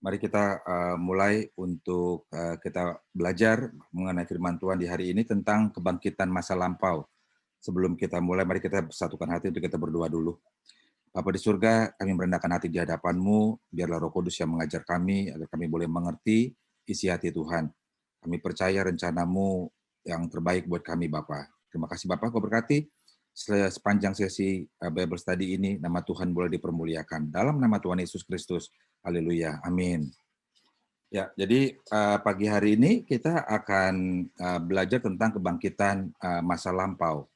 Mari kita mulai untuk kita belajar mengenai firman Tuhan di hari ini tentang kebangkitan masa lampau. Sebelum kita mulai, mari kita satukan hati untuk kita berdoa dulu. Bapa di surga, kami merendahkan hati di hadapan-Mu, biarlah Roh Kudus yang mengajar kami, agar kami boleh mengerti isi hati Tuhan. Kami percaya rencana-Mu yang terbaik buat kami, Bapa. Terima kasih, Bapak. Kau berkati sepanjang sesi Bible Study ini, nama Tuhan boleh dipermuliakan. Dalam nama Tuhan Yesus Kristus. Haleluya. Amin. Ya, jadi pagi hari ini kita akan belajar tentang kebangkitan masa lampau.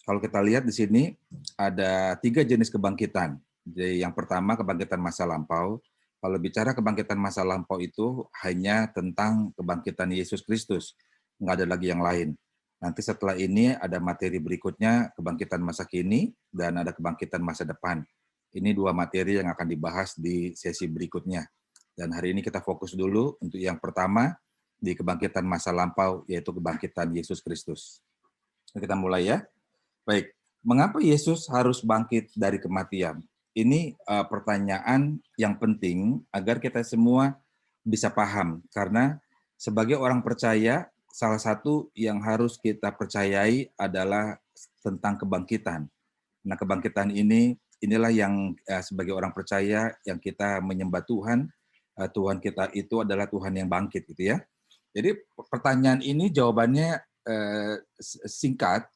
Kalau kita lihat di sini ada 3 jenis kebangkitan. Jadi yang pertama kebangkitan masa lampau. Kalau bicara kebangkitan masa lampau itu hanya tentang kebangkitan Yesus Kristus, nggak ada lagi yang lain. Nanti setelah ini ada materi berikutnya kebangkitan masa kini dan ada kebangkitan masa depan. Ini 2 materi yang akan dibahas di sesi berikutnya. Dan hari ini kita fokus dulu untuk yang pertama di kebangkitan masa lampau, yaitu kebangkitan Yesus Kristus. Kita mulai ya. Baik, mengapa Yesus harus bangkit dari kematian? Ini pertanyaan yang penting agar kita semua bisa paham. Karena sebagai orang percaya, salah satu yang harus kita percayai adalah tentang kebangkitan. Nah, kebangkitan inilah yang sebagai orang percaya yang kita menyembah Tuhan. Tuhan kita itu adalah Tuhan yang bangkit, gitu ya. Jadi pertanyaan ini jawabannya singkat.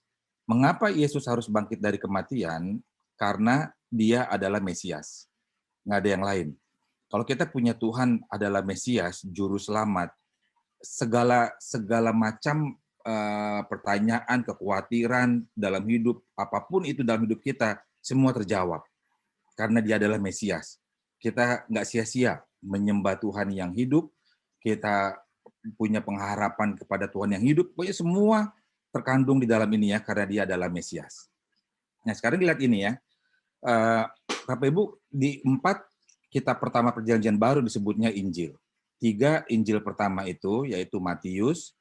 Mengapa Yesus harus bangkit dari kematian? Karena dia adalah Mesias. Nggak ada yang lain. Kalau kita punya Tuhan adalah Mesias, Juru Selamat, segala segala macam pertanyaan, kekhawatiran dalam hidup, apapun itu dalam hidup kita, semua terjawab. Karena dia adalah Mesias. Kita nggak sia-sia menyembah Tuhan yang hidup, kita punya pengharapan kepada Tuhan yang hidup, pokoknya semua terkandung di dalam ini ya, karena dia adalah Mesias. Nah sekarang dilihat ini ya, Bapak Ibu, di 4 kitab pertama perjanjian baru disebutnya Injil. 3 Injil pertama itu, yaitu Matius,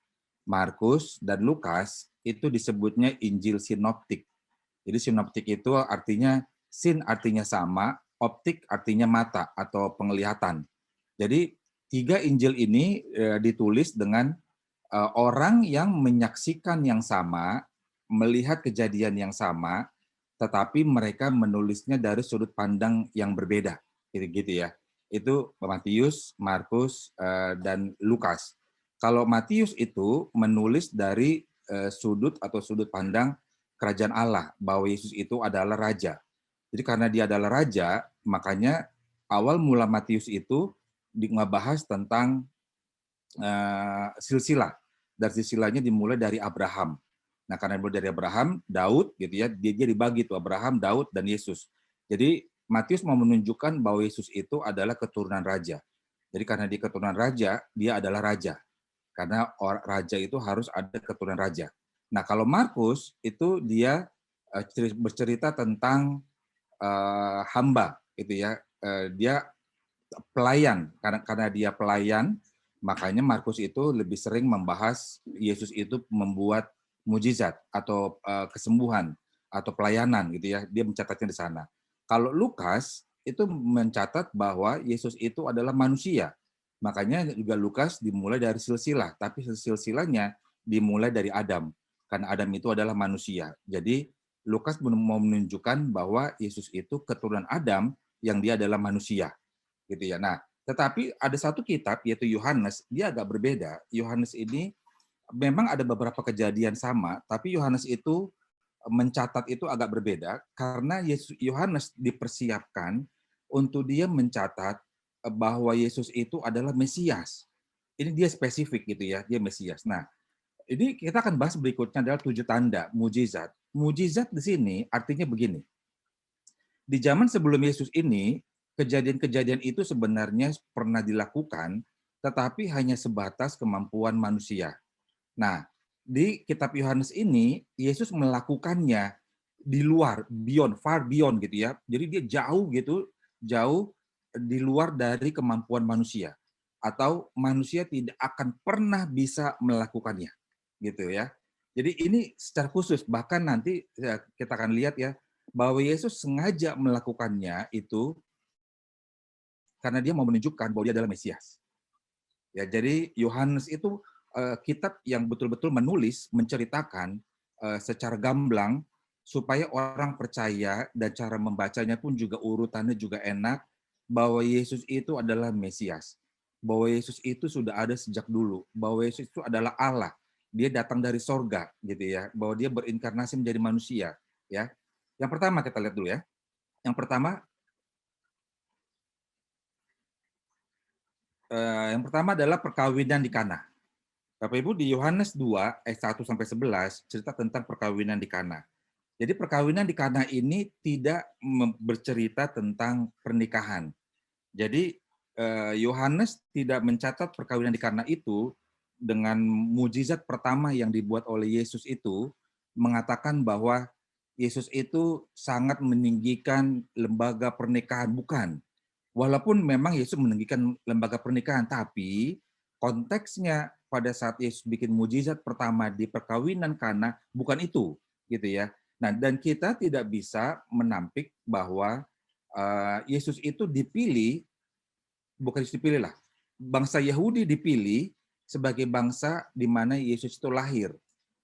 Markus, dan Lukas, itu disebutnya Injil sinoptik. Jadi sinoptik itu artinya, sin artinya sama, optik artinya mata atau penglihatan. Jadi 3 Injil ini ditulis dengan orang yang menyaksikan yang sama, melihat kejadian yang sama, tetapi mereka menulisnya dari sudut pandang yang berbeda, gitu ya. Itu Matius, Markus, dan Lukas. Kalau Matius itu menulis dari sudut atau sudut pandang kerajaan Allah, bahwa Yesus itu adalah raja. Jadi karena dia adalah raja, makanya awal mula Matius itu ngebahas tentang silsilah. Dan silsilahnya dimulai dari Abraham. Nah, karena dimulai dari Abraham, Daud gitu ya, dia dibagi tuh Abraham, Daud dan Yesus. Jadi Matius mau menunjukkan bahwa Yesus itu adalah keturunan raja. Jadi karena dia keturunan raja, dia adalah raja. Karena raja itu harus ada keturunan raja. Nah, kalau Markus itu dia bercerita tentang hamba gitu ya. Dia pelayan, karena dia pelayan, makanya Markus itu lebih sering membahas Yesus itu membuat mujizat atau kesembuhan atau pelayanan gitu ya. Dia mencatatnya di sana. Kalau Lukas itu mencatat bahwa Yesus itu adalah manusia. Makanya juga Lukas dimulai dari silsilah, tapi silsilahnya dimulai dari Adam. Karena Adam itu adalah manusia. Jadi Lukas mau menunjukkan bahwa Yesus itu keturunan Adam yang dia adalah manusia gitu ya. Nah, tetapi ada satu kitab yaitu Yohanes, dia agak berbeda. Yohanes ini memang ada beberapa kejadian sama, tapi Yohanes itu mencatat itu agak berbeda karena Yohanes dipersiapkan untuk dia mencatat bahwa Yesus itu adalah Mesias. Ini dia spesifik gitu ya, dia Mesias. Nah, ini kita akan bahas berikutnya adalah 7 tanda mujizat. Mujizat di sini artinya begini. Di zaman sebelum Yesus ini, kejadian-kejadian itu sebenarnya pernah dilakukan, tetapi hanya sebatas kemampuan manusia. Nah, di kitab Yohanes ini, Yesus melakukannya di luar, beyond, far beyond gitu ya. Jadi dia jauh gitu, jauh di luar dari kemampuan manusia. Atau manusia tidak akan pernah bisa melakukannya. Gitu ya. Jadi ini secara khusus, bahkan nanti kita akan lihat ya, bahwa Yesus sengaja melakukannya itu karena dia mau menunjukkan bahwa dia adalah Mesias. Ya, jadi Yohanes itu kitab yang betul-betul menulis, menceritakan secara gamblang supaya orang percaya dan cara membacanya pun juga urutannya juga enak bahwa Yesus itu adalah Mesias. Bahwa Yesus itu sudah ada sejak dulu, bahwa Yesus itu adalah Allah. Dia datang dari sorga gitu ya, bahwa dia berinkarnasi menjadi manusia ya. Yang pertama kita lihat dulu ya. Yang pertama adalah perkawinan di Kana. Bapak Ibu di Yohanes 2 ayat 1 sampai 11 cerita tentang perkawinan di Kana. Jadi perkawinan di Kana ini tidak bercerita tentang pernikahan. Jadi Yohanes tidak mencatat perkawinan di Kana itu dengan mujizat pertama yang dibuat oleh Yesus itu mengatakan bahwa Yesus itu sangat meninggikan lembaga pernikahan, bukan. Walaupun memang Yesus meninggikan lembaga pernikahan, tapi konteksnya pada saat Yesus bikin mujizat pertama di perkawinan Kana bukan itu, gitu ya. Nah, dan kita tidak bisa menampik bahwa Yesus itu dipilih, bukan Yesus dipilih lah, bangsa Yahudi dipilih sebagai bangsa di mana Yesus itu lahir.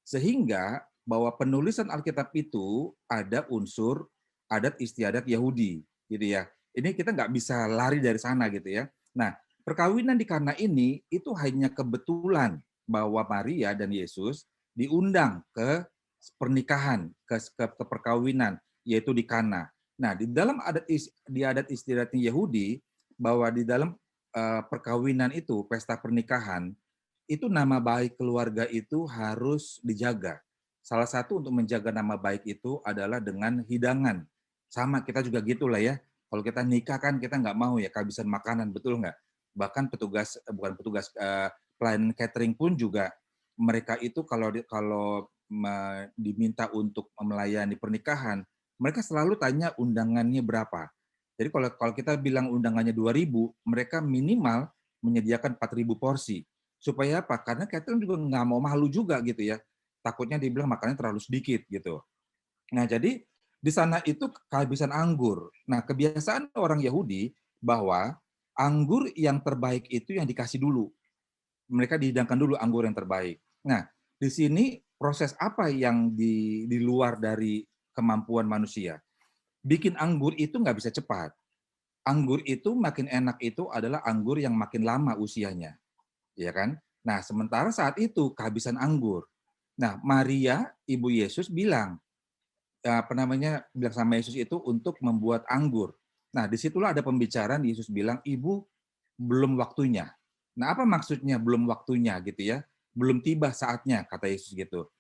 Sehingga bahwa penulisan Alkitab itu ada unsur adat istiadat Yahudi, gitu ya. Ini kita nggak bisa lari dari sana gitu ya. Nah, perkawinan di Kana ini itu hanya kebetulan bahwa Maria dan Yesus diundang ke pernikahan, ke perkawinan, yaitu di Kana. Nah, di dalam di adat istiadatnya Yahudi, bahwa di dalam perkawinan itu, pesta pernikahan, itu nama baik keluarga itu harus dijaga. Salah satu untuk menjaga nama baik itu adalah dengan hidangan. Sama kita juga gitulah ya. Kalau kita nikah kan kita nggak mau ya kehabisan makanan, betul nggak? Bahkan bukan petugas pelayan catering pun juga mereka itu kalau diminta untuk melayani pernikahan, mereka selalu tanya undangannya berapa. Jadi kalau kita bilang undangannya 2.000, mereka minimal menyediakan 4.000 porsi. Supaya apa? Karena catering juga nggak mau malu juga gitu ya. Takutnya dibilang makannya terlalu sedikit gitu. Nah, jadi di sana itu kehabisan anggur. Nah, kebiasaan orang Yahudi bahwa anggur yang terbaik itu yang dikasih dulu. Mereka dihidangkan dulu anggur yang terbaik. Nah, di sini proses apa yang di luar dari kemampuan manusia? Bikin anggur itu nggak bisa cepat. Anggur itu makin enak itu adalah anggur yang makin lama usianya, ya kan? Nah, sementara saat itu kehabisan anggur. Nah, Maria, ibu Yesus bilang, bilang sama Yesus itu untuk membuat anggur. Nah, disitulah ada pembicaraan Yesus bilang, ibu belum waktunya. Nah, apa maksudnya belum waktunya gitu ya? Belum tiba saatnya, kata Yesus gitu.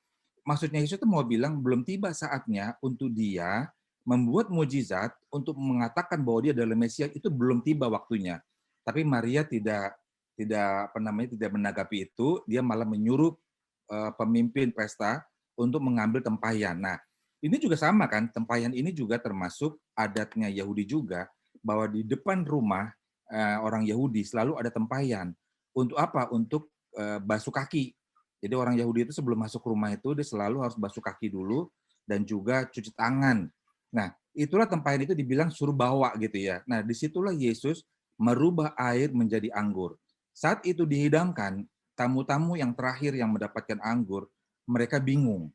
Maksudnya Yesus itu mau bilang belum tiba saatnya untuk dia membuat mujizat untuk mengatakan bahwa dia adalah Mesias, itu belum tiba waktunya. Tapi Maria tidak menanggapi itu, dia malah menyuruh pemimpin pesta untuk mengambil tempayan. Nah, ini juga sama kan, tempayan ini juga termasuk adatnya Yahudi juga, bahwa di depan rumah orang Yahudi selalu ada tempayan. Untuk apa? Untuk basuh kaki. Jadi orang Yahudi itu sebelum masuk rumah itu dia selalu harus basuh kaki dulu dan juga cuci tangan. Nah, itulah tempayan itu dibilang suruh bawa gitu ya. Nah, disitulah Yesus merubah air menjadi anggur. Saat itu dihidangkan, tamu-tamu yang terakhir yang mendapatkan anggur, mereka bingung.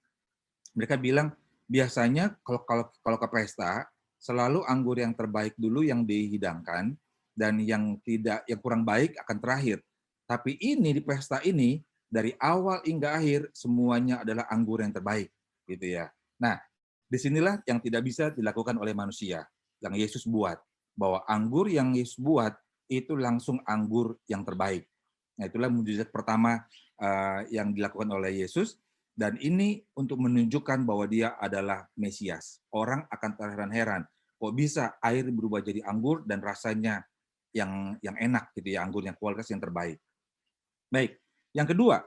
Mereka bilang, biasanya kalau ke pesta, selalu anggur yang terbaik dulu yang dihidangkan, dan yang kurang baik akan terakhir. Tapi ini di pesta ini, dari awal hingga akhir, semuanya adalah anggur yang terbaik. Gitu ya. Nah, disinilah yang tidak bisa dilakukan oleh manusia, yang Yesus buat. Bahwa anggur yang Yesus buat, itu langsung anggur yang terbaik. Nah, itulah mujizat pertama yang dilakukan oleh Yesus, dan ini untuk menunjukkan bahwa dia adalah Mesias. Orang akan terheran-heran, kok bisa air berubah jadi anggur dan rasanya yang enak gitu ya, anggur yang kualitas yang terbaik. Baik, yang kedua,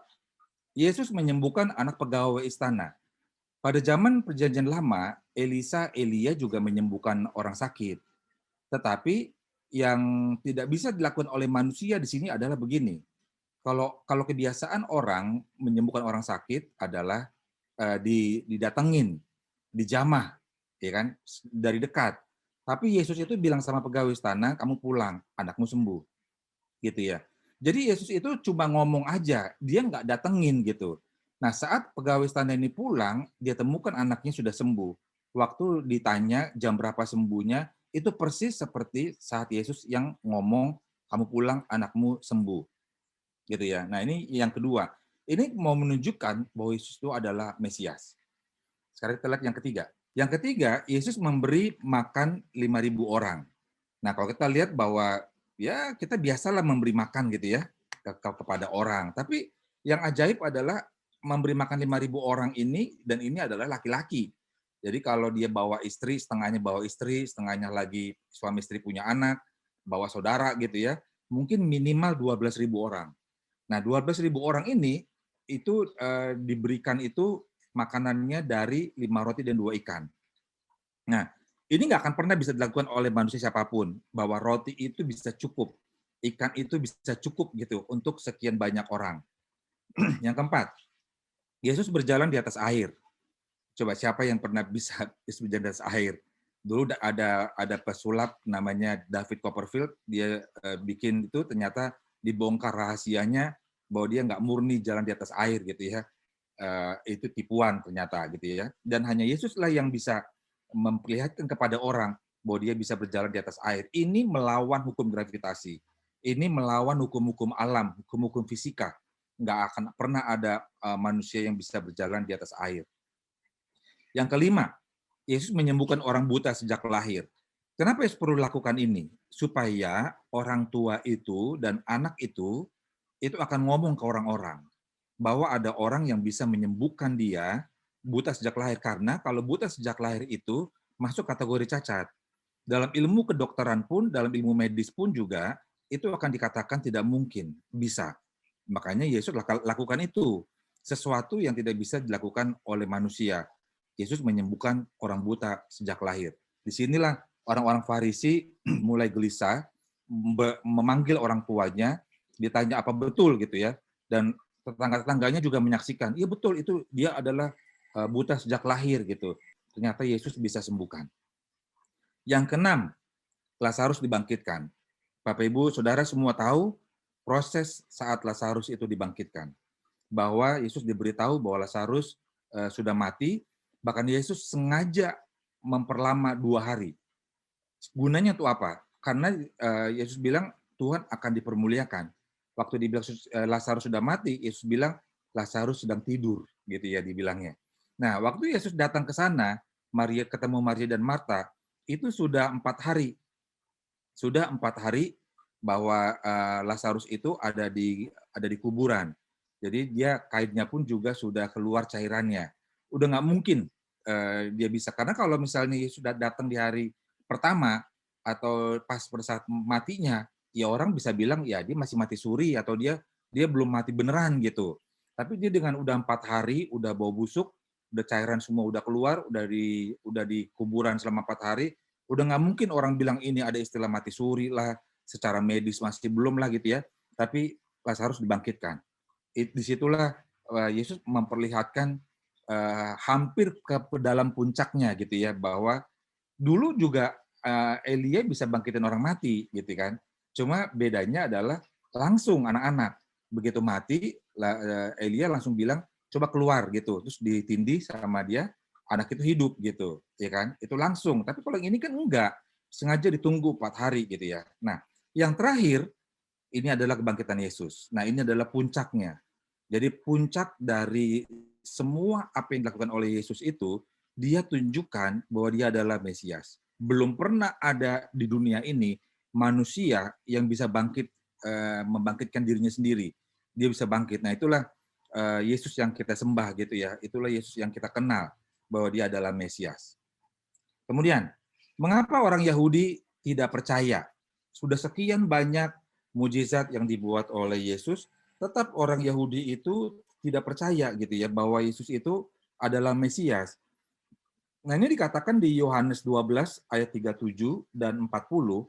Yesus menyembuhkan anak pegawai istana. Pada zaman Perjanjian Lama, Elia juga menyembuhkan orang sakit. Tetapi yang tidak bisa dilakukan oleh manusia di sini adalah begini. Kalau kebiasaan orang menyembuhkan orang sakit adalah didatengin, dijamah, ya kan, dari dekat. Tapi Yesus itu bilang sama pegawai istana, "Kamu pulang, anakmu sembuh." Gitu ya. Jadi Yesus itu cuma ngomong aja, dia nggak datengin gitu. Nah, saat pegawai istana ini pulang, dia temukan anaknya sudah sembuh. Waktu ditanya jam berapa sembuhnya, itu persis seperti saat Yesus yang ngomong, "Kamu pulang, anakmu sembuh." Gitu ya. Nah, ini yang kedua. Ini mau menunjukkan bahwa Yesus itu adalah Mesias. Sekarang kita lihat yang ketiga. Yang ketiga, Yesus memberi makan 5.000 orang. Nah, kalau kita lihat bahwa ya kita biasalah memberi makan gitu ya kepada orang. Tapi yang ajaib adalah memberi makan 5.000 orang ini dan ini adalah laki-laki. Jadi kalau dia bawa istri, setengahnya bawa istri, setengahnya lagi suami istri punya anak, bawa saudara gitu ya, mungkin minimal 12.000 orang. Nah, 12.000 orang ini itu diberikan itu makanannya dari 5 roti dan 2 ikan. Nah, ini nggak akan pernah bisa dilakukan oleh manusia siapapun, bahwa roti itu bisa cukup, ikan itu bisa cukup gitu untuk sekian banyak orang. Yang keempat, Yesus berjalan di atas air. Coba siapa yang pernah bisa Yesus berjalan di atas air? Dulu ada pesulap namanya David Copperfield, dia bikin itu ternyata dibongkar rahasianya bahwa dia nggak murni jalan di atas air gitu ya. Itu tipuan ternyata gitu ya. Dan hanya Yesuslah yang bisa memperlihatkan kepada orang bahwa dia bisa berjalan di atas air. Ini melawan hukum gravitasi. Ini melawan hukum-hukum alam, hukum-hukum fisika. Nggak akan pernah ada manusia yang bisa berjalan di atas air. Yang kelima, Yesus menyembuhkan orang buta sejak lahir. Kenapa Yesus perlu lakukan ini? Supaya orang tua itu dan anak itu akan ngomong ke orang-orang bahwa ada orang yang bisa menyembuhkan dia buta sejak lahir. Karena kalau buta sejak lahir itu masuk kategori cacat. Dalam ilmu kedokteran pun, dalam ilmu medis pun juga, itu akan dikatakan tidak mungkin bisa. Makanya Yesus lakukan itu. Sesuatu yang tidak bisa dilakukan oleh manusia. Yesus menyembuhkan orang buta sejak lahir. Disinilah orang-orang Farisi mulai gelisah, memanggil orang tuanya, ditanya apa betul gitu ya. Dan tetangga-tetangganya juga menyaksikan, iya betul itu dia adalah buta sejak lahir gitu. Ternyata Yesus bisa sembuhkan. Yang keenam, Lazarus dibangkitkan. Bapak Ibu, Saudara semua tahu proses saat Lazarus itu dibangkitkan. Bahwa Yesus diberitahu bahwa Lazarus sudah mati, bahkan Yesus sengaja memperlama 2 hari. Gunanya untuk apa? Karena Yesus bilang Tuhan akan dipermuliakan. Waktu dibilang Lazarus sudah mati, Yesus bilang Lazarus sedang tidur, gitu ya dibilangnya. Nah, waktu Yesus datang ke sana, Maria ketemu Maria dan Marta, itu sudah 4 hari. Sudah 4 hari bahwa Lazarus itu ada di kuburan. Jadi dia kainnya pun juga sudah keluar cairannya. Udah nggak mungkin dia bisa, karena kalau misalnya sudah datang di hari pertama atau pas pada saat matinya, ya orang bisa bilang ya dia masih mati suri atau dia dia belum mati beneran gitu. Tapi dia dengan udah 4 hari, udah bau busuk, udah cairan semua udah keluar, udah di kuburan selama 4 hari, udah nggak mungkin orang bilang ini ada istilah mati suri lah, secara medis masih belum lah gitu ya. Tapi Lazarus dibangkitkan. Disitulah Yesus memperlihatkan hampir ke dalam puncaknya gitu ya, bahwa dulu juga Elia bisa bangkitin orang mati gitu kan. Cuma bedanya adalah langsung anak-anak. Begitu mati, Elia langsung bilang, coba keluar gitu. Terus ditindih sama dia, anak itu hidup gitu, ya kan? Itu langsung. Tapi kalau yang ini kan enggak, sengaja ditunggu 4 hari gitu ya. Nah, yang terakhir ini adalah kebangkitan Yesus. Nah, ini adalah puncaknya. Jadi puncak dari semua apa yang dilakukan oleh Yesus itu, dia tunjukkan bahwa dia adalah Mesias. Belum pernah ada di dunia ini manusia yang bisa bangkit, membangkitkan dirinya sendiri. Dia bisa bangkit. Nah, itulah Yesus yang kita sembah gitu ya. Itulah Yesus yang kita kenal bahwa dia adalah Mesias. Kemudian, mengapa orang Yahudi tidak percaya? Sudah sekian banyak mujizat yang dibuat oleh Yesus, tetap orang Yahudi itu tidak percaya gitu ya bahwa Yesus itu adalah Mesias. Nah, ini dikatakan di Yohanes 12 ayat 37 dan 40,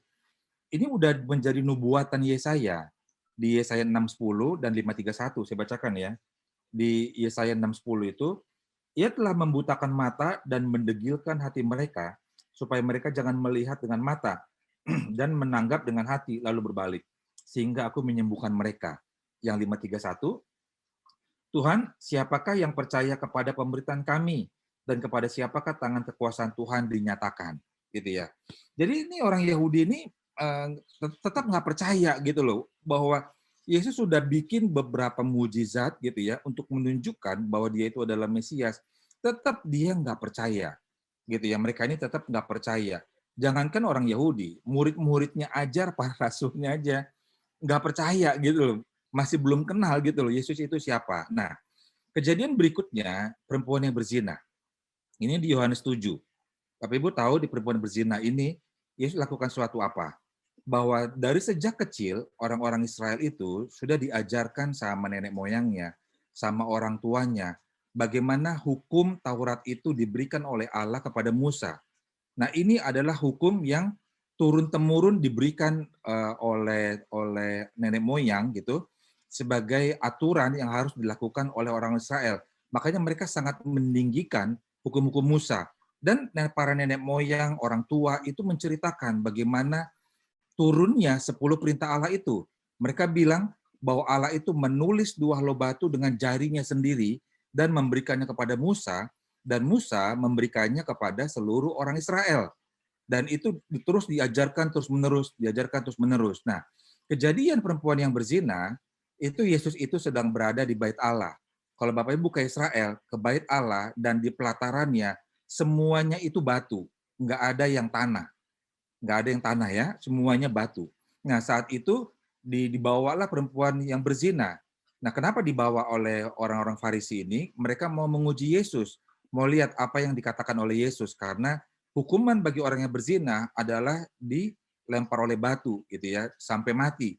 ini udah menjadi nubuatan Yesaya. Di Yesaya 6:10 dan 5:31 saya bacakan ya. Di Yesaya 6:10 itu, ia telah membutakan mata dan mendegilkan hati mereka supaya mereka jangan melihat dengan mata dan menanggap dengan hati lalu berbalik, sehingga aku menyembuhkan mereka. Yang 531, Tuhan, siapakah yang percaya kepada pemberitaan kami dan kepada siapakah tangan kekuasaan Tuhan dinyatakan, gitu ya. Jadi ini orang Yahudi ini tetap nggak percaya gitu loh bahwa Yesus sudah bikin beberapa mujizat gitu ya untuk menunjukkan bahwa dia itu adalah Mesias. Tetap dia nggak percaya, gitu ya. Mereka ini tetap nggak percaya. Jangankan orang Yahudi, murid-muridnya aja, para rasulnya aja nggak percaya gitu loh, masih belum kenal gitu loh Yesus itu siapa. Nah, kejadian berikutnya perempuan yang berzina. Ini di Yohanes 7. Bapak Ibu tahu di perempuan berzina ini Yesus lakukan suatu apa? Bahwa dari sejak kecil orang-orang Israel itu sudah diajarkan sama nenek moyangnya, sama orang tuanya, bagaimana hukum Taurat itu diberikan oleh Allah kepada Musa. Nah, ini adalah hukum yang turun-temurun diberikan oleh nenek moyang gitu sebagai aturan yang harus dilakukan oleh orang Israel. Makanya mereka sangat meninggikan hukum-hukum Musa. Dan para nenek moyang, orang tua itu menceritakan bagaimana turunnya 10 perintah Allah itu. Mereka bilang bahwa Allah itu menulis 2 helai batu dengan jarinya sendiri dan memberikannya kepada Musa, dan Musa memberikannya kepada seluruh orang Israel. Dan itu terus diajarkan terus menerus. Nah, kejadian perempuan yang berzina, itu Yesus itu sedang berada di bait Allah. Kalau Bapak Ibu ke Israel, ke bait Allah dan di pelatarannya, semuanya itu batu, nggak ada yang tanah. Nggak ada yang tanah ya, semuanya batu. Nah, saat itu dibawalah perempuan yang berzina. Nah, kenapa dibawa oleh orang-orang Farisi ini? Mereka mau menguji Yesus, mau lihat apa yang dikatakan oleh Yesus, karena hukuman bagi orang yang berzina adalah dilempar oleh batu, gitu ya, sampai mati.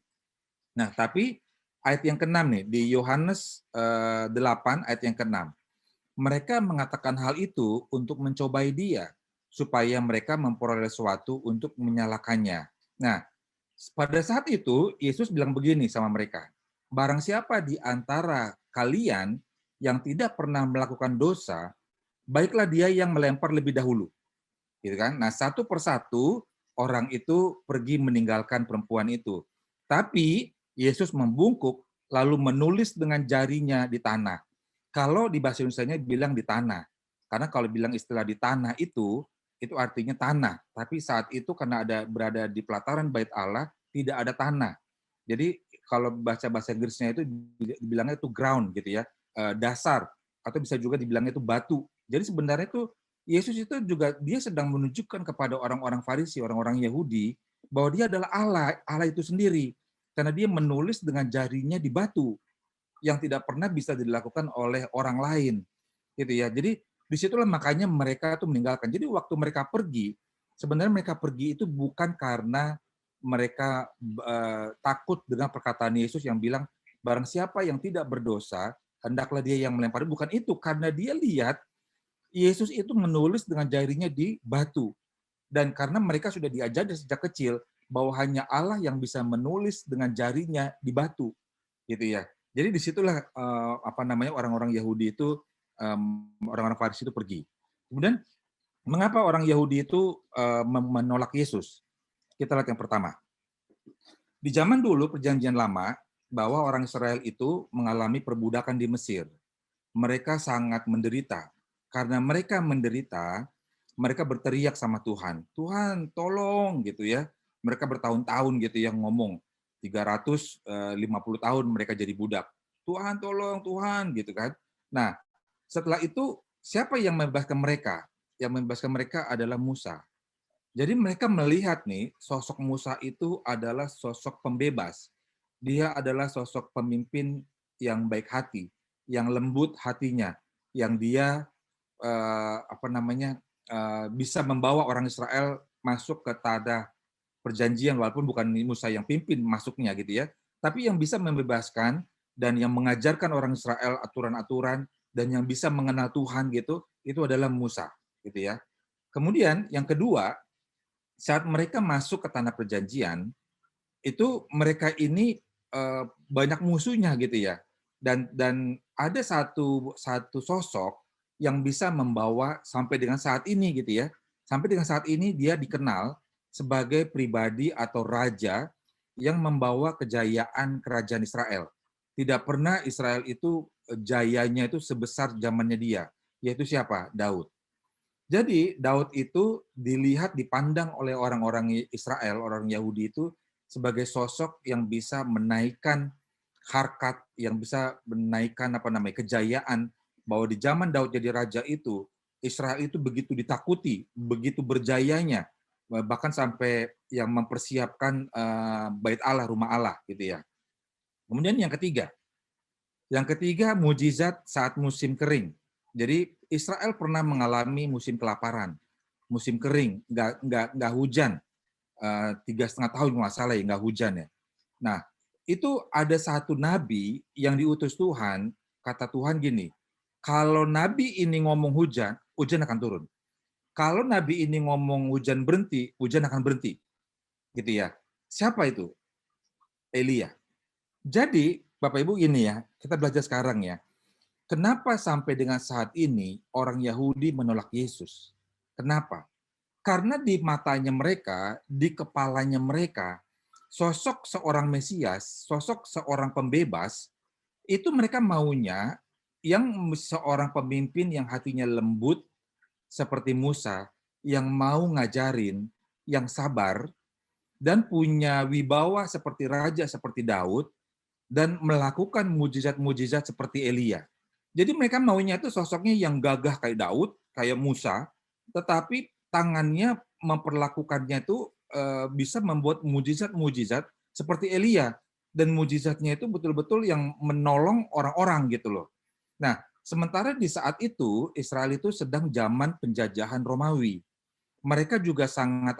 Nah, tapi ayat yang ke-6 nih, di Yohanes 8 ayat yang ke-6. Mereka mengatakan hal itu untuk mencobai dia, supaya mereka memperoleh sesuatu untuk menyalahkannya. Nah, pada saat itu Yesus bilang begini sama mereka, barang siapa di antara kalian yang tidak pernah melakukan dosa, baiklah dia yang melempar lebih dahulu. Gitu kan? Nah, satu persatu orang itu pergi meninggalkan perempuan itu. Tapi Yesus membungkuk lalu menulis dengan jarinya di tanah. Kalau di bahasa Indonesianya bilang di tanah. Karena kalau bilang istilah di tanah itu artinya tanah. Tapi saat itu karena berada di pelataran bait Allah, tidak ada tanah. Jadi kalau baca bahasa Inggrisnya itu dibilangnya itu ground gitu ya, dasar, atau bisa juga dibilangnya itu batu. Jadi sebenarnya itu Yesus itu juga dia sedang menunjukkan kepada orang-orang Farisi, orang-orang Yahudi, bahwa dia adalah Allah, Allah itu sendiri. Karena dia menulis dengan jarinya di batu yang tidak pernah bisa dilakukan oleh orang lain. Gitu ya. Jadi disitulah makanya mereka itu meninggalkan. Jadi waktu mereka pergi, sebenarnya mereka pergi itu bukan karena mereka takut dengan perkataan Yesus yang bilang barang siapa yang tidak berdosa hendaklah dia yang melempari. Bukan itu, karena dia lihat Yesus itu menulis dengan jarinya di batu. Dan karena mereka sudah diajar sejak kecil bahwa hanya Allah yang bisa menulis dengan jarinya di batu, gitu ya. Jadi disitulah apa namanya orang-orang Yahudi itu orang-orang Farisi itu pergi. Kemudian mengapa orang Yahudi itu menolak Yesus? Kita lihat yang pertama. Di zaman dulu Perjanjian Lama bahwa orang Israel itu mengalami perbudakan di Mesir. Mereka sangat menderita. Karena mereka menderita, mereka berteriak sama Tuhan. Tuhan, tolong gitu ya. Mereka bertahun-tahun gitu yang ngomong. 350 tahun mereka jadi budak. Tuhan, tolong, Tuhan gitu kan. Nah, setelah itu siapa yang membebaskan mereka? Yang membebaskan mereka adalah Musa. Jadi mereka melihat nih sosok Musa itu adalah sosok pembebas. Dia adalah sosok pemimpin yang baik hati, yang lembut hatinya, yang dia apa namanya bisa membawa orang Israel masuk ke tanah perjanjian walaupun bukan Musa yang pimpin masuknya gitu ya, tapi yang bisa membebaskan dan yang mengajarkan orang Israel aturan-aturan dan yang bisa mengenal Tuhan gitu, itu adalah Musa gitu ya. Kemudian yang kedua, saat mereka masuk ke tanah perjanjian, itu mereka ini banyak musuhnya gitu ya. Dan ada satu sosok yang bisa membawa sampai dengan saat ini gitu ya. Sampai dengan saat ini dia dikenal sebagai pribadi atau raja yang membawa kejayaan kerajaan Israel. Tidak pernah Israel itu jayanya itu sebesar zamannya dia, yaitu siapa? Daud. Jadi Daud itu dilihat, dipandang oleh orang-orang Israel, orang Yahudi itu sebagai sosok yang bisa menaikkan harkat, yang bisa menaikkan kejayaan, bahwa di zaman Daud jadi raja itu Israel itu begitu ditakuti, begitu berjayanya, bahkan sampai yang mempersiapkan bait Allah, rumah Allah gitu ya. Kemudian yang ketiga mujizat saat musim kering. Jadi Israel pernah mengalami musim kelaparan, musim kering, nggak hujan, 3,5 tahun nggak salah ya, nggak hujan ya. Nah, itu ada satu nabi yang diutus Tuhan, kata Tuhan gini, kalau nabi ini ngomong hujan, hujan akan turun. Kalau nabi ini ngomong hujan berhenti, hujan akan berhenti. Gitu ya. Siapa itu? Elia. Jadi, Bapak Ibu gini ya, kita belajar sekarang ya. Kenapa sampai dengan saat ini orang Yahudi menolak Yesus? Kenapa? Karena di matanya mereka, di kepalanya mereka, sosok seorang Mesias, sosok seorang pembebas, itu mereka maunya yang seorang pemimpin yang hatinya lembut seperti Musa, yang mau ngajarin, yang sabar, dan punya wibawa seperti raja, seperti Daud, dan melakukan mujizat-mujizat seperti Elia. Jadi mereka maunya itu sosoknya yang gagah kayak Daud, kayak Musa, tetapi tangannya memperlakukannya itu bisa membuat mujizat-mujizat seperti Elia, dan mujizatnya itu betul-betul yang menolong orang-orang gitu loh. Nah, sementara di saat itu Israel itu sedang zaman penjajahan Romawi. Mereka juga sangat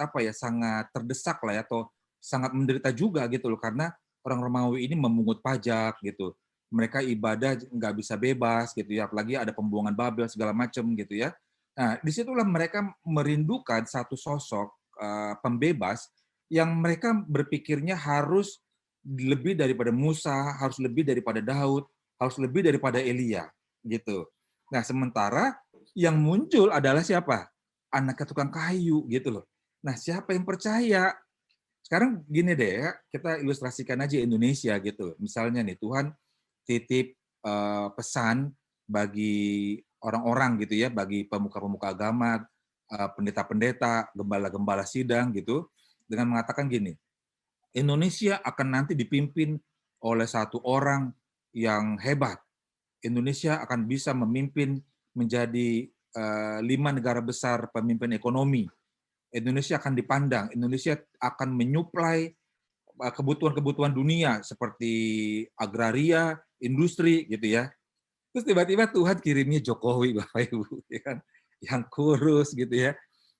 terdesak lah ya, atau sangat menderita juga gitu loh, karena orang Romawi ini memungut pajak gitu. Mereka ibadah nggak bisa bebas gitu ya, apalagi ada pembuangan Babel segala macam gitu ya. Nah, disitulah mereka merindukan satu sosok pembebas yang mereka berpikirnya harus lebih daripada Musa, harus lebih daripada Daud, harus lebih daripada Elia gitu. Nah, sementara yang muncul adalah siapa? Anaknya tukang kayu gitu loh. Nah, siapa yang percaya? Sekarang gini deh ya, kita ilustrasikan aja Indonesia gitu. Misalnya nih, Tuhan titip pesan bagi orang-orang gitu ya, bagi pemuka-pemuka agama, pendeta-pendeta, gembala-gembala sidang gitu, dengan mengatakan gini, Indonesia akan nanti dipimpin oleh satu orang yang hebat. Indonesia akan bisa memimpin menjadi 5 negara besar pemimpin ekonomi. Indonesia akan dipandang, Indonesia akan menyuplai kebutuhan-kebutuhan dunia seperti agraria, industri gitu ya. Terus tiba-tiba Tuhan kirimnya Jokowi, Bapak Ibu, ya kan, yang kurus gitu ya,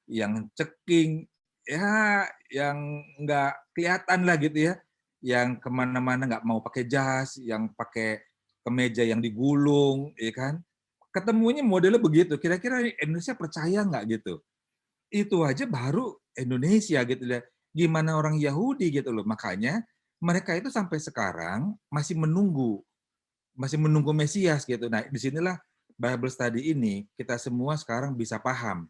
yang ceking, ya yang nggak kelihatan lah gitu ya, yang kemana-mana nggak mau pakai jas, yang pakai kemeja yang digulung, ya kan. Ketemunya modelnya begitu. Kira-kira Indonesia percaya nggak gitu? Itu aja baru Indonesia gitu ya. Gimana orang Yahudi gitu loh. Makanya mereka itu sampai sekarang masih menunggu Mesias gitu. Nah, disinilah Bible study ini kita semua sekarang bisa paham.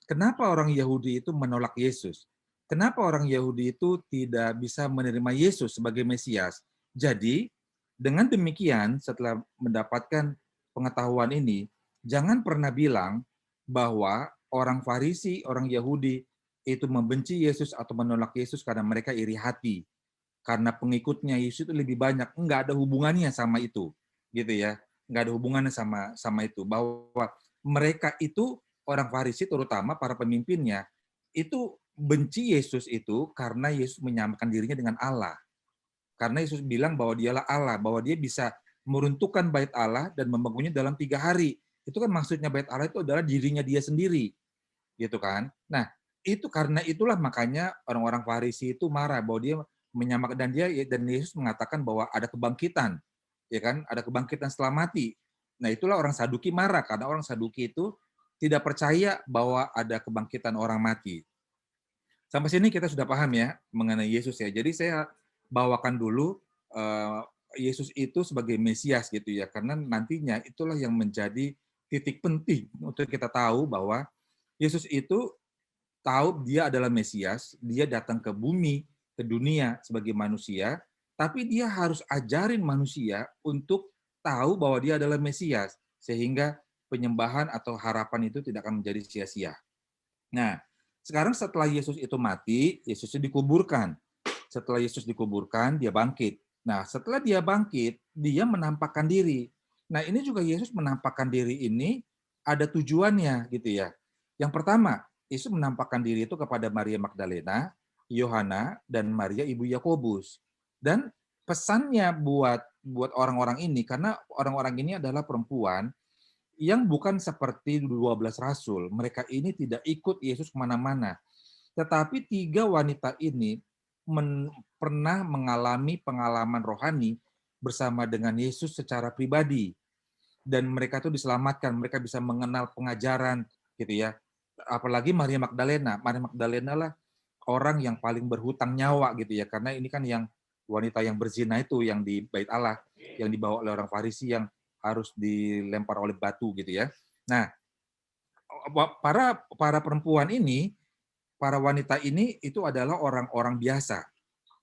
Kenapa orang Yahudi itu menolak Yesus? Kenapa orang Yahudi itu tidak bisa menerima Yesus sebagai Mesias? Jadi, dengan demikian setelah mendapatkan pengetahuan ini, jangan pernah bilang bahwa orang Farisi, orang Yahudi itu membenci Yesus atau menolak Yesus karena mereka iri hati, karena pengikutnya Yesus itu lebih banyak. Enggak ada hubungannya sama itu, gitu ya. Enggak ada hubungannya sama sama itu. Bahwa mereka itu orang Farisi, terutama para pemimpinnya, itu benci Yesus itu karena Yesus menyamakan dirinya dengan Allah. Karena Yesus bilang bahwa dialah Allah, bahwa dia bisa meruntuhkan bait Allah dan membangunnya dalam 3 hari. Itu kan maksudnya bait Allah itu adalah dirinya dia sendiri, gitu kan. Nah, itu karena itulah makanya orang-orang Farisi itu marah bahwa dia menyamakan, dan Yesus mengatakan bahwa ada kebangkitan, ya kan? Ada kebangkitan setelah mati. Nah, itulah orang Saduki marah karena orang Saduki itu tidak percaya bahwa ada kebangkitan orang mati. Sampai sini kita sudah paham ya mengenai Yesus ya. Jadi saya bawakan dulu eh, Yesus itu sebagai Mesias gitu ya, karena nantinya itulah yang menjadi titik penting untuk kita tahu bahwa Yesus itu tahu dia adalah Mesias, dia datang ke bumi, ke dunia sebagai manusia, tapi dia harus ajarin manusia untuk tahu bahwa dia adalah Mesias, sehingga penyembahan atau harapan itu tidak akan menjadi sia-sia. Nah, sekarang setelah Yesus itu mati, Yesus itu dikuburkan. Setelah Yesus dikuburkan, dia bangkit. Nah, setelah dia bangkit, dia menampakkan diri. Nah, ini juga Yesus menampakkan diri ini ada tujuannya gitu ya. Yang pertama, Yesus menampakkan diri itu kepada Maria Magdalena, Yohana, dan Maria ibu Yakobus. Dan pesannya buat orang-orang ini, karena orang-orang ini adalah perempuan yang bukan seperti 12 rasul. Mereka ini tidak ikut Yesus kemana-mana. Tetapi tiga wanita ini pernah mengalami pengalaman rohani bersama dengan Yesus secara pribadi. Dan mereka itu diselamatkan, mereka bisa mengenal pengajaran gitu ya. Apalagi Maria Magdalena. Maria Magdalena lah orang yang paling berhutang nyawa gitu ya, karena ini kan yang wanita yang berzina itu yang di Bait Allah, yang dibawa oleh orang Farisi yang harus dilempar oleh batu gitu ya. Nah, para para perempuan ini, para wanita ini itu adalah orang-orang biasa.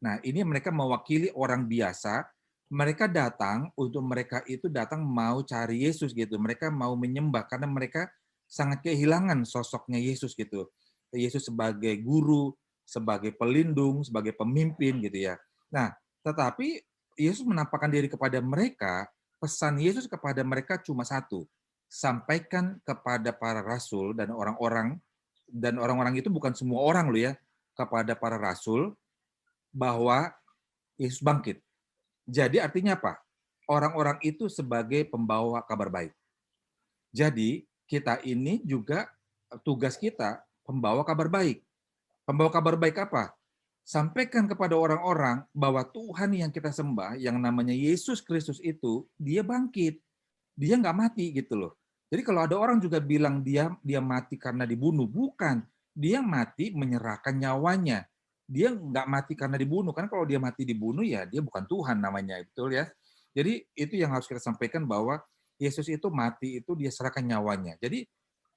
Nah, ini mereka mewakili orang biasa. Mereka datang untuk mereka itu datang mau cari Yesus gitu. Mereka mau menyembah karena mereka sangat kehilangan sosoknya Yesus gitu. Yesus sebagai guru, sebagai pelindung, sebagai pemimpin gitu ya. Nah, tetapi Yesus menampakkan diri kepada mereka, pesan Yesus kepada mereka cuma satu, sampaikan kepada para rasul dan orang-orang itu bukan semua orang loh ya, kepada para rasul bahwa Yesus bangkit. Jadi artinya apa? Orang-orang itu sebagai pembawa kabar baik. Jadi kita ini juga tugas kita pembawa kabar baik. Pembawa kabar baik apa? Sampaikan kepada orang-orang bahwa Tuhan yang kita sembah, yang namanya Yesus Kristus itu, dia bangkit. Dia nggak mati gitu loh. Jadi kalau ada orang juga bilang dia mati karena dibunuh, bukan. Dia mati menyerahkan nyawanya. Dia nggak mati karena dibunuh, kan kalau dia mati dibunuh ya dia bukan Tuhan namanya, betul ya. Jadi itu yang harus kita sampaikan bahwa Yesus itu mati itu dia serahkan nyawanya. Jadi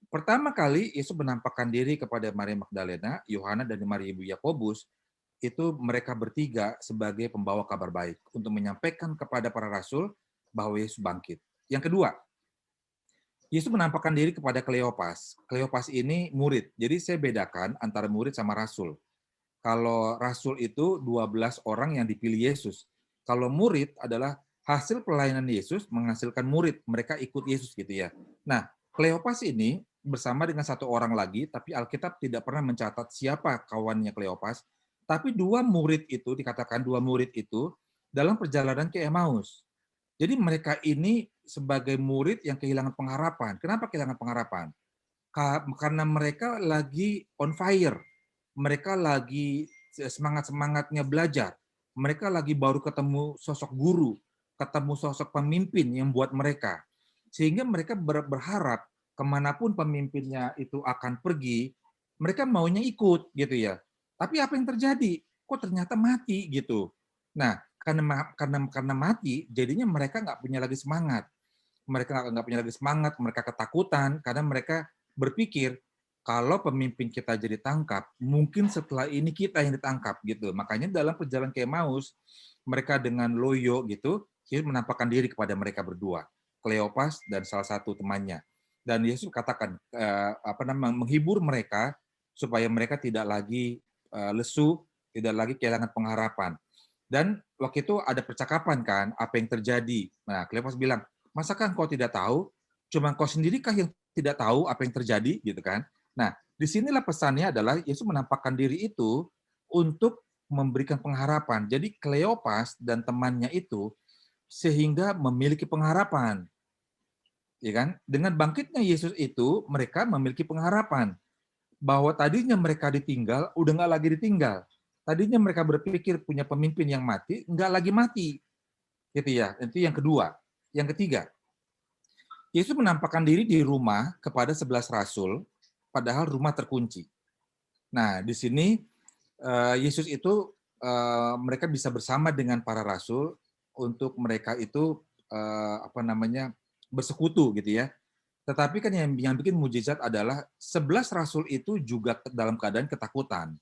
pertama kali Yesus menampakkan diri kepada Maria Magdalena, Yohana dan Maria ibu Yakobus, itu mereka bertiga sebagai pembawa kabar baik untuk menyampaikan kepada para rasul bahwa Yesus bangkit. Yang kedua, Yesus menampakkan diri kepada Kleopas. Kleopas ini murid. Jadi saya bedakan antara murid sama rasul. Kalau rasul itu 12 orang yang dipilih Yesus. Kalau murid adalah hasil pelayanan Yesus menghasilkan murid. Mereka ikut Yesus gitu ya. Nah, Kleopas ini bersama dengan satu orang lagi, tapi Alkitab tidak pernah mencatat siapa kawannya Kleopas. Tapi dua murid itu, dikatakan dua murid itu, dalam perjalanan ke Emmaus. Jadi mereka ini sebagai murid yang kehilangan pengharapan. Kenapa kehilangan pengharapan? Karena mereka lagi on fire. Mereka lagi semangat-semangatnya belajar. Mereka lagi baru ketemu sosok guru, ketemu sosok pemimpin yang buat mereka. Sehingga mereka berharap kemanapun pemimpinnya itu akan pergi, mereka maunya ikut gitu ya. Tapi apa yang terjadi? Kok ternyata mati gitu. Nah, karena mati, jadinya mereka nggak punya lagi semangat. Mereka nggak punya lagi semangat, mereka ketakutan karena mereka berpikir kalau pemimpin kita jadi tangkap, mungkin setelah ini kita yang ditangkap gitu. Makanya dalam perjalanan ke Emmaus, mereka dengan loyo gitu, Yesus menampakkan diri kepada mereka berdua, Kleopas dan salah satu temannya. Dan Yesus katakan menghibur mereka supaya mereka tidak lagi lesu, tidak lagi kehilangan pengharapan. Dan waktu itu ada percakapan kan, apa yang terjadi. Nah, Kleopas bilang, masakah engkau tidak tahu? Cuma engkau sendirikah yang tidak tahu apa yang terjadi gitu kan? Nah, disinilah pesannya adalah Yesus menampakkan diri itu untuk memberikan pengharapan. Jadi Kleopas dan temannya itu sehingga memiliki pengharapan, ya kan? Dengan bangkitnya Yesus itu mereka memiliki pengharapan bahwa tadinya mereka ditinggal, udah nggak lagi ditinggal. Tadinya mereka berpikir punya pemimpin yang mati, nggak lagi mati, gitu ya. Itu yang kedua. Yang ketiga, Yesus menampakkan diri di rumah kepada 11 rasul, padahal rumah terkunci. Nah, di sini Yesus itu mereka bisa bersama dengan para rasul untuk mereka itu bersekutu gitu ya. Tetapi kan yang bikin mujizat adalah 11 rasul itu juga dalam keadaan ketakutan.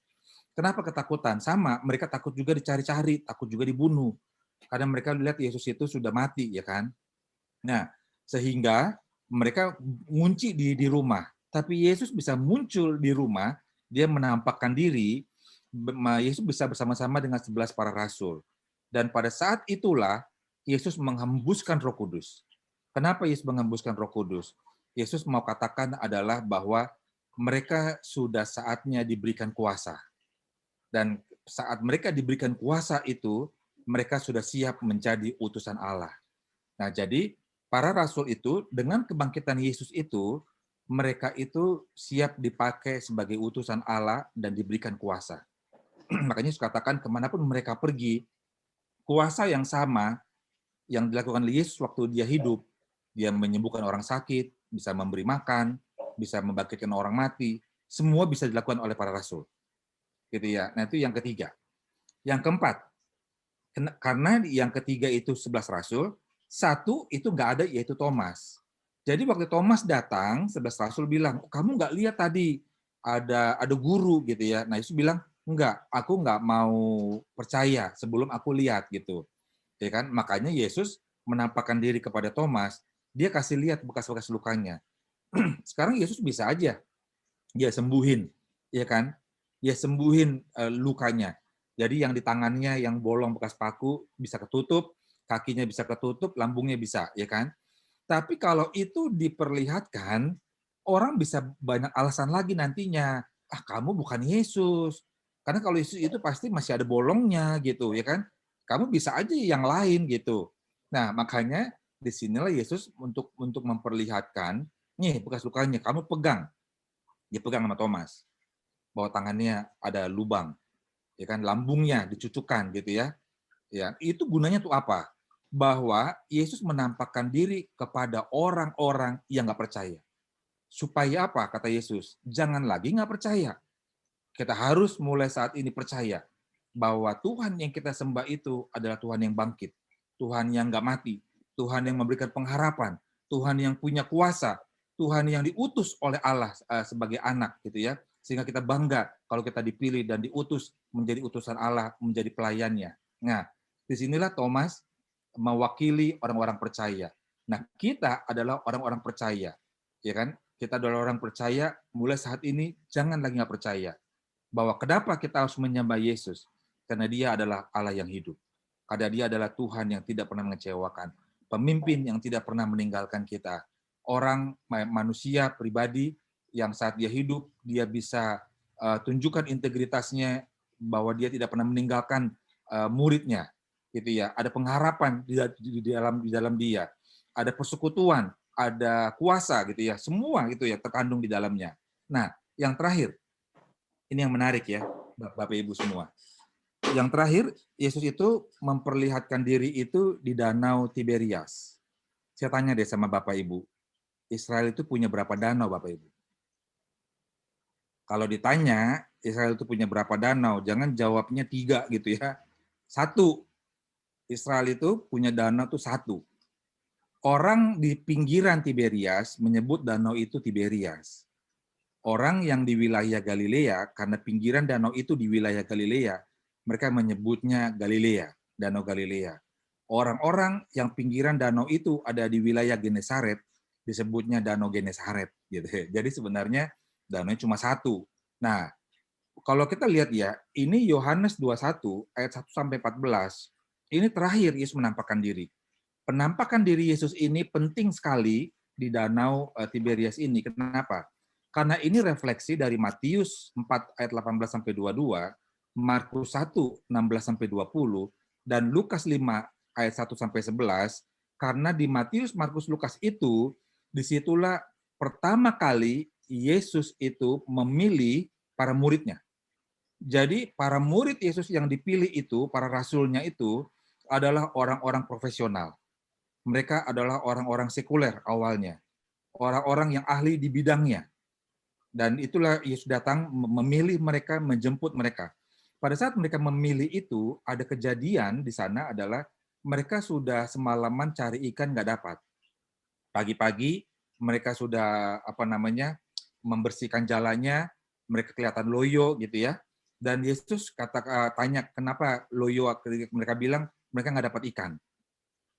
Kenapa ketakutan? Sama, mereka takut juga dicari-cari, takut juga dibunuh. Karena mereka lihat Yesus itu sudah mati, ya kan? Nah, sehingga mereka ngunci di rumah. Tapi Yesus bisa muncul di rumah, dia menampakkan diri, Yesus bisa bersama-sama dengan 11 para rasul. Dan pada saat itulah Yesus menghembuskan Roh Kudus. Kenapa Yesus menghembuskan Roh Kudus? Yesus mau katakan adalah bahwa mereka sudah saatnya diberikan kuasa. Dan saat mereka diberikan kuasa itu, mereka sudah siap menjadi utusan Allah. Nah, jadi para rasul itu dengan kebangkitan Yesus itu, mereka itu siap dipakai sebagai utusan Allah dan diberikan kuasa. Makanya Yesus katakan kemanapun mereka pergi, kuasa yang sama yang dilakukan Yesus waktu dia hidup, dia menyembuhkan orang sakit, bisa memberi makan, bisa membangkitkan orang mati, semua bisa dilakukan oleh para rasul. Gitu ya. Nah, itu yang ketiga. Yang keempat, karena yang ketiga itu 11 rasul, satu itu nggak ada yaitu Thomas. Jadi waktu Thomas datang, 11 rasul bilang, kamu nggak lihat tadi ada guru gitu ya. Nah Yesus bilang, enggak, aku nggak mau percaya sebelum aku lihat gitu. Ya kan? Makanya Yesus menampakkan diri kepada Thomas, dia kasih lihat bekas-bekas lukanya. Sekarang Yesus bisa aja dia sembuhin, ya kan? Dia sembuhin lukanya. Jadi yang di tangannya yang bolong bekas paku bisa ketutup, kakinya bisa ketutup, lambungnya bisa, ya kan? Tapi kalau itu diperlihatkan, orang bisa banyak alasan lagi nantinya. Ah, kamu bukan Yesus. Karena kalau Yesus itu pasti masih ada bolongnya gitu, ya kan? Kamu bisa aja yang lain gitu. Nah, makanya disinilah Yesus untuk memperlihatkan, nih bekas lukanya, kamu pegang. Dia pegang sama Thomas, bahwa tangannya ada lubang, ya kan, lambungnya dicucukkan gitu ya. Ya, itu gunanya tuh apa? Bahwa Yesus menampakkan diri kepada orang-orang yang nggak percaya. Supaya apa? Kata Yesus, jangan lagi nggak percaya. Kita harus mulai saat ini percaya bahwa Tuhan yang kita sembah itu adalah Tuhan yang bangkit, Tuhan yang nggak mati, Tuhan yang memberikan pengharapan, Tuhan yang punya kuasa, Tuhan yang diutus oleh Allah sebagai anak gitu ya, sehingga kita bangga kalau kita dipilih dan diutus menjadi utusan Allah, menjadi pelayannya. Nah, disinilah Thomas mewakili orang-orang percaya. Nah, kita adalah orang-orang percaya, ya kan? Kita adalah orang percaya. Mulai saat ini jangan lagi nggak percaya bahwa kenapa kita harus menyembah Yesus? Karena dia adalah Allah yang hidup. Karena dia adalah Tuhan yang tidak pernah mengecewakan. Pemimpin yang tidak pernah meninggalkan kita. Orang, manusia, pribadi yang saat dia hidup, dia bisa tunjukkan integritasnya bahwa dia tidak pernah meninggalkan muridnya. Gitu ya. Ada pengharapan di dalam dia. Ada persekutuan, ada kuasa gitu ya. Semua itu ya terkandung di dalamnya. Nah, yang terakhir, ini yang menarik ya, Bapak Ibu semua. Yang terakhir, Yesus itu memperlihatkan diri itu di Danau Tiberias. Saya tanya deh sama Bapak Ibu, Israel itu punya berapa danau Bapak Ibu? Kalau ditanya, Israel itu punya berapa danau, jangan jawabnya 3 gitu ya. 1, Israel itu punya danau itu 1. Orang di pinggiran Tiberias menyebut danau itu Tiberias. Orang yang di wilayah Galilea, karena pinggiran danau itu di wilayah Galilea, mereka menyebutnya Galilea, Danau Galilea. Orang-orang yang pinggiran danau itu ada di wilayah Genesaret, disebutnya Danau Genesaret. Gitu. Jadi sebenarnya danau cuma 1. Nah, kalau kita lihat ya, ini Yohanes 21 ayat 1 sampai 14. Ini terakhir Yesus menampakkan diri. Penampakan diri Yesus ini penting sekali di Danau Tiberias ini. Kenapa? Karena ini refleksi dari Matius 4 ayat 18 sampai 22, Markus 1 16 sampai 20 dan Lukas 5 ayat 1 sampai 11. Karena di Matius, Markus, Lukas itu disitulah pertama kali Yesus itu memilih para muridnya. Jadi para murid Yesus yang dipilih itu, para rasulnya itu adalah orang-orang profesional. Mereka adalah orang-orang sekuler awalnya, orang-orang yang ahli di bidangnya. Dan itulah Yesus datang memilih mereka, menjemput mereka. Pada saat mereka memilih itu, ada kejadian di sana adalah mereka sudah semalaman cari ikan nggak dapat. Pagi-pagi mereka sudah membersihkan jalannya, mereka kelihatan loyo gitu ya. Dan Yesus tanya kenapa loyo, mereka bilang mereka nggak dapat ikan.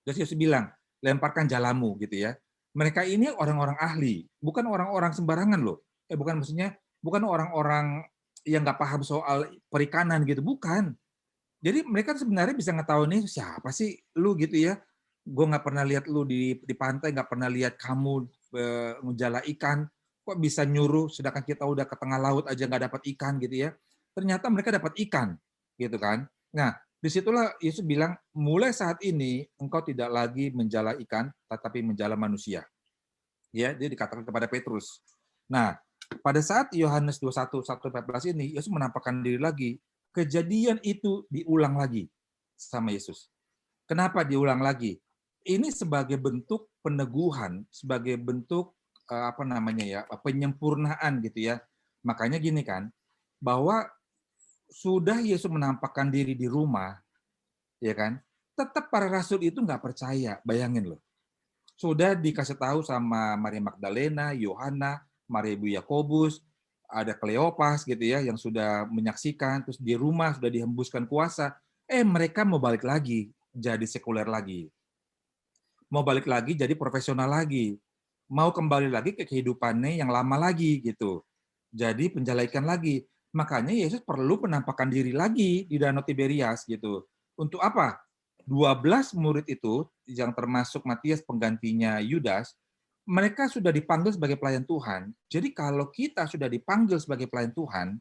Terus Yesus bilang, lemparkan jalamu gitu ya. Mereka ini orang-orang ahli, bukan orang-orang sembarangan loh. Bukan orang-orang yang nggak paham soal perikanan gitu, bukan. Jadi mereka sebenarnya bisa ngetahuin nih siapa sih lu gitu ya. Gue nggak pernah lihat lu di pantai, nggak pernah lihat kamu menjala ikan. Kok bisa nyuruh sedangkan kita udah ke tengah laut aja nggak dapat ikan gitu ya. Ternyata mereka dapat ikan gitu kan. Nah, disitulah Yesus bilang, mulai saat ini engkau tidak lagi menjala ikan, tetapi menjala manusia. Ya, dia dikatakan kepada Petrus. Nah, pada saat Yohanes 21:1-14 ini, Yesus menampakkan diri lagi. Kejadian itu diulang lagi sama Yesus. Kenapa diulang lagi? Ini sebagai bentuk peneguhan, sebagai bentuk penyempurnaan gitu ya. Makanya gini kan, bahwa sudah Yesus menampakkan diri di rumah, ya kan? Tetap para rasul itu nggak percaya, bayangin loh. Sudah dikasih tahu sama Maria Magdalena, Yohana, Maria Ibu Yakobus, ada Kleopas gitu ya yang sudah menyaksikan, terus di rumah sudah dihembuskan kuasa. Mereka mau balik lagi jadi sekuler lagi. Mau balik lagi jadi profesional lagi. Mau kembali lagi ke kehidupannya yang lama lagi gitu. Jadi penjala ikan lagi. Makanya Yesus perlu penampakan diri lagi di Danau Tiberias gitu. Untuk apa? 12 murid itu yang termasuk Matius penggantinya Yudas, mereka sudah dipanggil sebagai pelayan Tuhan. Jadi kalau kita sudah dipanggil sebagai pelayan Tuhan,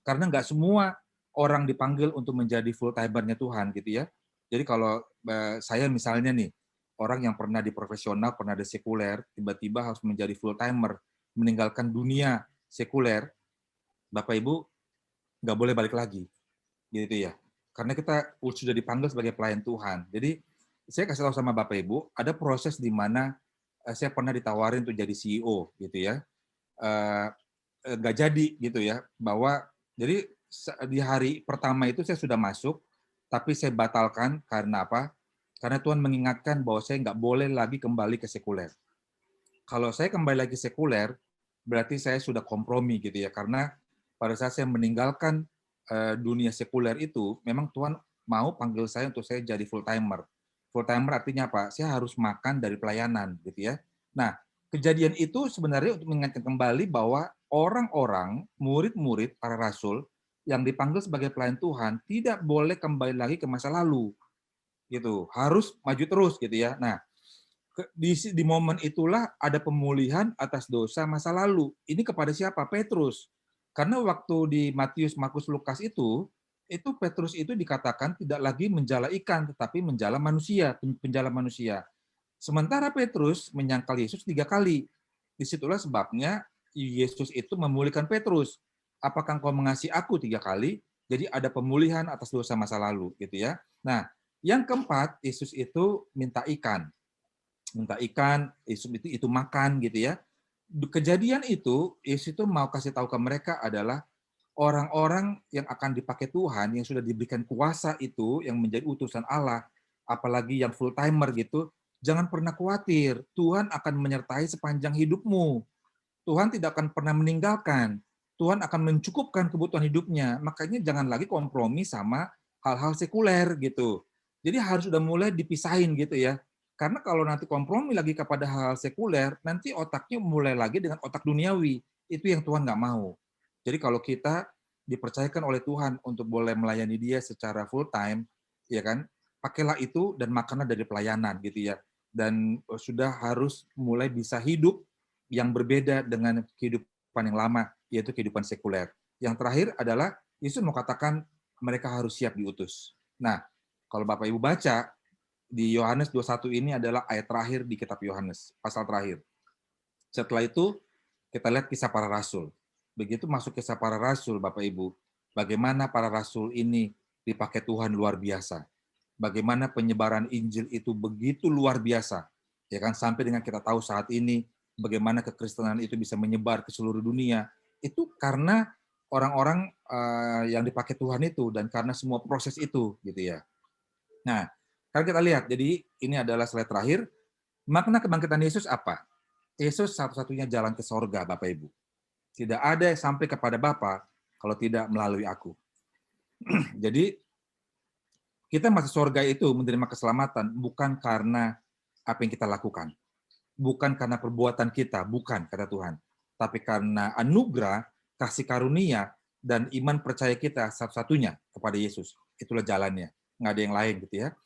karena nggak semua orang dipanggil untuk menjadi full timernya Tuhan gitu ya. Jadi kalau saya misalnya nih, orang yang pernah di profesional, pernah di sekuler, tiba-tiba harus menjadi full timer, meninggalkan dunia sekuler, Bapak Ibu nggak boleh balik lagi, gitu ya. Karena kita sudah dipanggil sebagai pelayan Tuhan. Jadi saya kasih tahu sama Bapak Ibu, ada proses di mana saya pernah ditawarin untuk jadi CEO, gitu ya. Nggak jadi, gitu ya. Bahwa jadi di hari pertama itu saya sudah masuk, tapi saya batalkan karena apa? Karena Tuhan mengingatkan bahwa saya nggak boleh lagi kembali ke sekuler. Kalau saya kembali lagi sekuler, berarti saya sudah kompromi gitu ya. Karena pada saat saya meninggalkan dunia sekuler itu, memang Tuhan mau panggil saya untuk saya jadi full timer. Full timer artinya apa? Saya harus makan dari pelayanan gitu ya. Nah, kejadian itu sebenarnya untuk mengingatkan kembali bahwa orang-orang, murid-murid para rasul yang dipanggil sebagai pelayan Tuhan tidak boleh kembali lagi ke masa lalu gitu, harus maju terus gitu ya. Nah, di momen itulah ada pemulihan atas dosa masa lalu. Ini kepada siapa? Petrus. Karena waktu di Matius, Markus, Lukas itu Petrus itu dikatakan tidak lagi menjala ikan, tetapi menjala manusia, penjala manusia. Sementara Petrus menyangkal Yesus 3 kali. Disitulah sebabnya Yesus itu memulihkan Petrus. Apakah engkau mengasihi aku 3 kali? Jadi ada pemulihan atas dosa masa lalu, gitu ya. Nah, yang keempat, Yesus itu minta ikan. Yesus itu makan gitu ya. Kejadian itu, Yesus itu mau kasih tahu ke mereka adalah orang-orang yang akan dipakai Tuhan, yang sudah diberikan kuasa itu, yang menjadi utusan Allah, apalagi yang full timer gitu, jangan pernah khawatir. Tuhan akan menyertai sepanjang hidupmu. Tuhan tidak akan pernah meninggalkan. Tuhan akan mencukupkan kebutuhan hidupnya. Makanya jangan lagi kompromi sama hal-hal sekuler gitu. Jadi harus sudah mulai dipisahin gitu ya. Karena kalau nanti kompromi lagi kepada hal-hal sekuler, nanti otaknya mulai lagi dengan otak duniawi. Itu yang Tuhan nggak mau. Jadi kalau kita dipercayakan oleh Tuhan untuk boleh melayani Dia secara full time, ya kan, pakailah itu dan makanlah dari pelayanan gitu ya. Dan sudah harus mulai bisa hidup yang berbeda dengan kehidupan yang lama, yaitu kehidupan sekuler. Yang terakhir adalah Yesus mau katakan mereka harus siap diutus. Nah, kalau Bapak Ibu baca di Yohanes 21 ini adalah ayat terakhir di kitab Yohanes, pasal terakhir. Setelah itu kita lihat kisah para rasul. Begitu masuk kisah para rasul, Bapak Ibu, bagaimana para rasul ini dipakai Tuhan luar biasa. Bagaimana penyebaran Injil itu begitu luar biasa. Ya kan, sampai dengan kita tahu saat ini bagaimana kekristenan itu bisa menyebar ke seluruh dunia. Itu karena orang-orang yang dipakai Tuhan itu dan karena semua proses itu gitu ya. Nah, kalau kita lihat, jadi ini adalah slide terakhir. Makna kebangkitan Yesus apa? Yesus satu-satunya jalan ke sorga, Bapak Ibu. Tidak ada yang sampai kepada Bapa kalau tidak melalui aku. Jadi kita masuk sorga itu menerima keselamatan bukan karena apa yang kita lakukan. Bukan karena perbuatan kita, bukan, kata Tuhan. Tapi karena anugerah, kasih karunia, dan iman percaya kita satu-satunya kepada Yesus. Itulah jalannya. Nggak ada yang lain gitu ya.